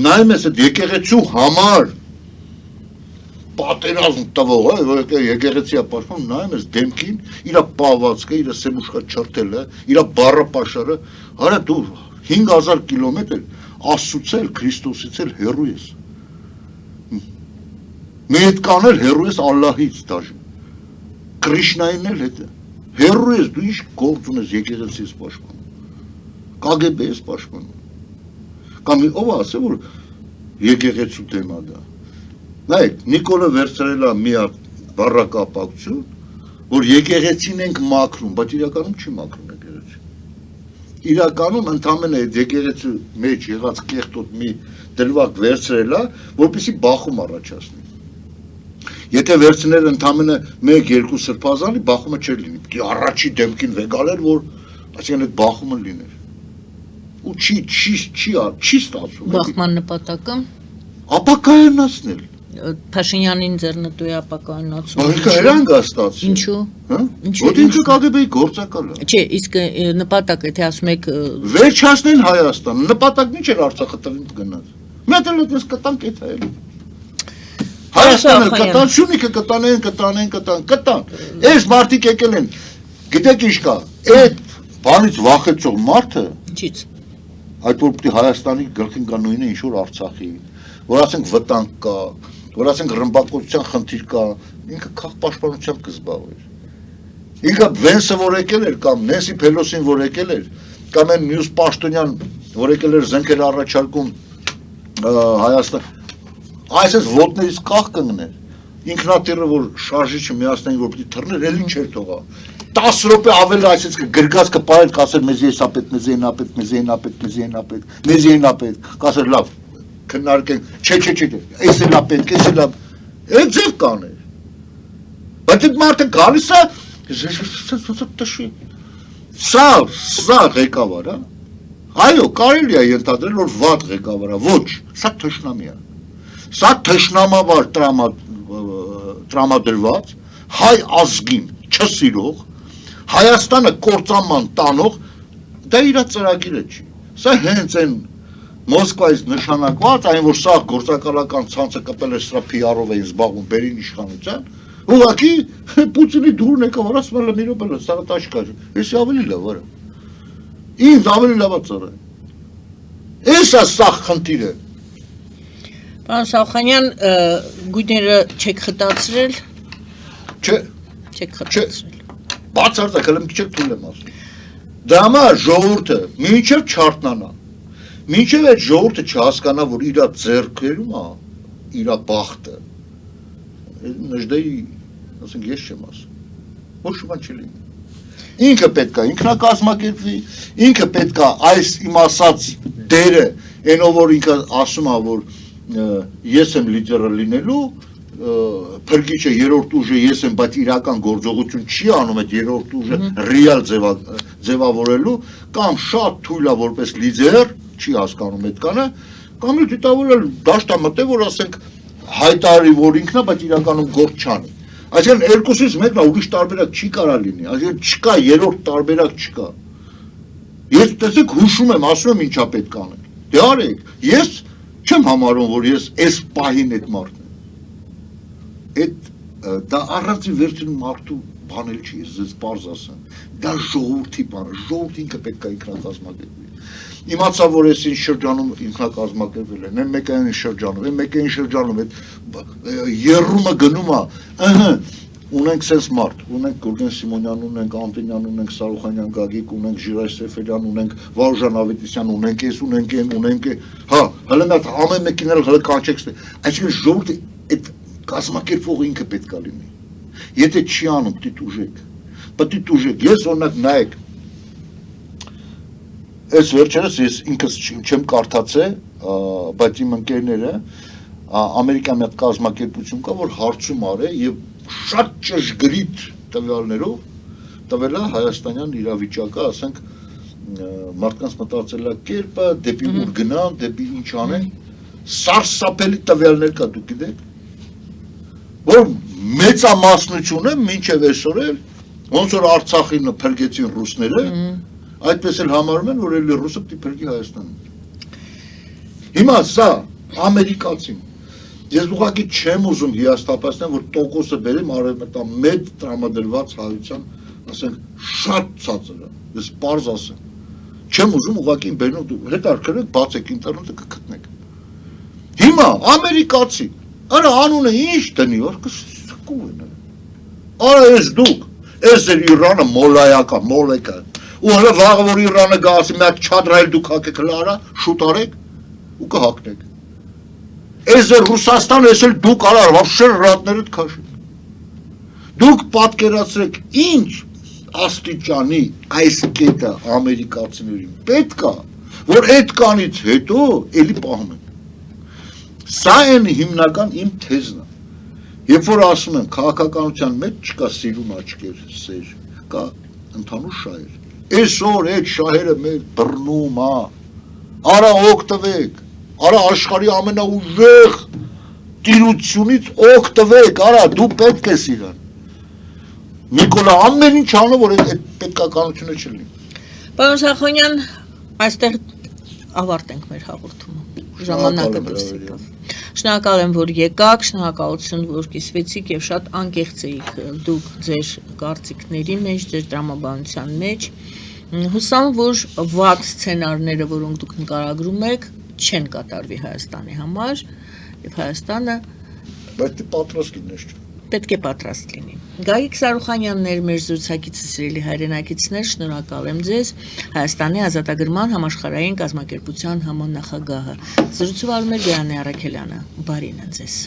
նայում ես այդ եկեղեցու համար պատերազմ տվող, որ եկեղեցի է պաշտպանում, նայում ես դեմքին, իր պահվածքը, իր սեմուշկա չրթելը, իր բառապաշարը, արա դու 5000 կիլոմետր Աստծուց էլ Քրիստոսից էլ հեռու ես։ Մի հետ կանել հեռու ես Ալլահից դաժան։ Կրիշնային էլ հետը։ Հեռու ես, դու ինչ գործ ունես եկեղեցիս պաշտպանում։ KGB-ից պաշտպանում։ Կամ ով ասել, որ եկեղեցու դեմ է դա։ Նայեք, Նիկոլը վերցրել է մի հատ բառակապակցություն, որ եկեղեցին ենք մաքրում, բայց իրականում չի մաքրում եկեղեցին։ Իրականում ընդամենը այդ եկեղեցու մեջ եղած կեղտոտ մի դրվագ վերցրել է, որպեսզի բախում առաջացնի։ Եթե վերցնել ընդամենը 1-2 սրբազանի, բախումը չէր լինի։ Պետք է առաջի դեմքին վեկալեր, որ այսինքն այդ բախումը լիներ։ Ու չի ստացվում։ Բախման նպատակը ապակայանացնել։ Փաշինյանին ձեռնտու է ապակայանացում։ Բայց իրանք է ստացվում։ Ինչու՞։ Հա։ Որտե ինքը KGB-ի գործակալ է։ Չէ, իսկ նպատակը թե ասում եք վերջացնել Հայաստանը, նպատակն ինչ էր Արցախը տվին գնաց։ Մի հատ էլ այդպես կտանք այդ է էլի։ Հայաստանը կտան, Շունիկը կտան։ Այս մարդիկ եկել են, գիտեք ինչ կա, այդ բանից վախեցող մարդը, ինչից։ այդ որ պիտի Հայաստանի գլխին կա նույնը ինչ որ Արցախի, որ ասենք վտանգ կա, որ ասենք ռմբակոծության խնդիր կա, ինքը քաղաքապաշտպանությամբ կզբաղվեր։ Ինքը Վենսը որ եկել էր կամ Նենսի Փելոսին որ եկել էր, կամ այն մյուս Պաշտոնյան որ եկել էր զենքեր առաջարկում Հայաստան, այսպես ոտներից կախ կընկներ, ինքնատիրը որ շարժիչը միացնեն որ պիտի թռներ, էլի չէր թողա, 10 րոպե ավել այսպես գրգած կպարել, կասեր մեզ եսապետ, կասեր լավ, քննարկենք, չէ, էս էլա պետք, էս էլա, այդ ձև կաներ, բայց այդ մարդը գալիս է, տշի, սա ղեկավար է, այո, կարելի է ենթադրել, որ վատ ղեկավար է, ոչ, սա թշնամի է, սա թշնամավար տրամադրված, հայ ազգին չսիրող, Հայաստանը կործանման տանող, դա իր ծրագիրը չի, սա հենց են Մոսկվայից նշանակված, այն որ սա գործակալական ցանցը կպել է սրա PR-ով էին զբաղվում բերին իշխանության, ուղղակի Պուտինի դուրն եկավ ասում է մի րոպե, սա տաշկա, ես ավելի լավ արա։ Ինձ ավելի լավ է ծառայ։ Էս է սա խնդիրը։ Պարոն Սաուխանյան, գույները չեք խտացրել։ Չէ։ Չեք խտացրել։ Բացարձակ հենց քիչ թույլ եմ ասում։ Դա համար ժողովուրդը մինչև չարտնանա։ Մինչև այդ ժողովուրդը չհասկանա, որ իր ձեռքերում է իր բախտը։ Նժդեի, ասենք ես չեմ ասում։ Ոչ բան չի լինի։ Ինքը պետք է ինքնակազմակերպվի, ինքը պետք է այս իմ ասած դերը, այնով որ ինքը ասում է, որ ես եմ լիդերը լինելու, փրկիչը երրորդ ուժը ես եմ, բայց իրական գործողություն չի անում այդ երրորդ ուժը ռեալ ձևավորելու, կամ շատ թույլ է որպես լիդեր, չի հասկանում այդ կանը, կամ էլ դիտավորել դաշտամտե, որ ասենք հայտարարի, որ ինքն է, բայց իրականում գործ չանի։ Այսինքն երկուսից մեկն ուրիշ տարբերակ չի կարող լինի, այսինքն չկա երրորդ տարբերակ չկա։ Ես տեսեք հուշում եմ, ասում եմ ինչա պետք անել։ Դե արեք, ես չեմ համարում, որ ես այս պահին այդ մարդն եմ։ Այդ դա առանց վերջին մարդու բանել չի, ես պարզ ասեմ։ Դա ժողովրդի բան է, ժողովուրդը ինքը պետք է ինքնակազմակերպվի։ Իմացա, որ ես ինչ շրջանում ինքնակազմակերպվել են, այն մեկային շրջանում, այն մեկային շրջանում այդ երրումը գնում է, ունենք sense մարդ, ունենք Գուրգեն Սիմոնյան, ունենք Անտոնյան, ունենք Սարուխանյան Գագիկ, ունենք Ժիրայր Սեֆերյան, ունենք Վարուժան Ավետիսյան, ունենք այս, ունենք այն, ունենք հա, հələ նա ամեն մեկին էլ հələ կոնտեքստը, այսինքն ժողովուրդը այդ կազմակերպվողը ինքը պետք է լինի։ Եթե չի անում, պիտի տուժեք, ես օրինակ նայեք, այս վերջերս ես ինքս չեմ կարդացել, բայց իմ ընկերները ամերիկյան մի հատ կազմակերպություն կա, որ հարցում արել եւ շատ ճշգրիտ տվյալներով տվել է հայաստանյան իրավիճակը, ասենք մարդկանց մտածելակերպը, դեպի ուր գնան, դեպի ինչ անեն, սարսափելի տվյալներ կա, դուք գիտեք, որ մեծամասնությունը մինչև այսօր էլ ոնց որ Արցախին փրկեցին ռուսները, այդպես էլ համարում են, որ էլի ռուսը պիտի փրկի Հայաստանը։ Հիմա սա ամերիկացին Ես ուղղակի չեմ ուզում հիասթափացնել, որ տոկոսը բերեմ արևմտյան մեծ տրամադրված հայության, ասենք, շատ ցածր է, ես պարզ ասեմ, չեմ ուզում ուղղակի բերում, հետարքրեք, բացեք ինտերնետը կգտնեք։ Հիմա ամերիկացի, արա անունը ինչ դնի, որ կսկու են, արա ես դուք, ես էր Իրանը մոլայակա, մոլեկա, ու հələ վաղը որ Իրանը գասի, մի հատ չադրայել դուք հակեք հələ արա, շուտ արեք ու կհակնեք։ Ես էր Ռուսաստան, ես էլ դուք արար, վաբշեր ռատներըտ քաշեք։ Դուք պատկերացրեք, ինչ աստիճանի այս կետը ամերիկացիներին պետք է, որ այդ կանից հետո էլի պահում են։ Սա են հիմնական իմ թեզն է։ Երբ որ ասում եմ, քաղաքականության մեջ չկա սիրուն աչքեր, սեր, կա ընդհանուր շահեր։ Այսօր այդ շահերը մեր բռնում է, արա օգտվեք, արա աշխարհի ամենաուժեղ տիրությունից օգտվեք, արա դու պետք ես իրան։ Նիկոլա ամեն ինչ անում, որ այդ պետքականությունը չլինի։ Պարոն Սախոնյան, այստեղ ավարտենք մեր հաղորդումը։ Ժամանակը դուրս եկավ։ Շնորհակալ եմ, որ եկաք, շնորհակալություն, որ կիսվեցիք եւ շատ անկեղծ էիք դուք ձեր կարծիքների մեջ, ձեր տրամաբանության մեջ։ Հուսամ, որ վատ սցենարները, որոնք դուք նկարագրում եք, չեն կատարվի Հայաստանի համար եւ Հայաստանը պետք է պատրաստ լինի։ Գագիկ Սարուխանյանն էր մեր զրուցակիցը, սիրելի հայրենակիցներ, շնորհակալ եմ ձեզ, Հայաստանի ազատագրման համաշխարհային կազմակերպության համանախագահը։ Զրուցում արում էր Գայանե Առաքելյանը։ Բարին ձեզ։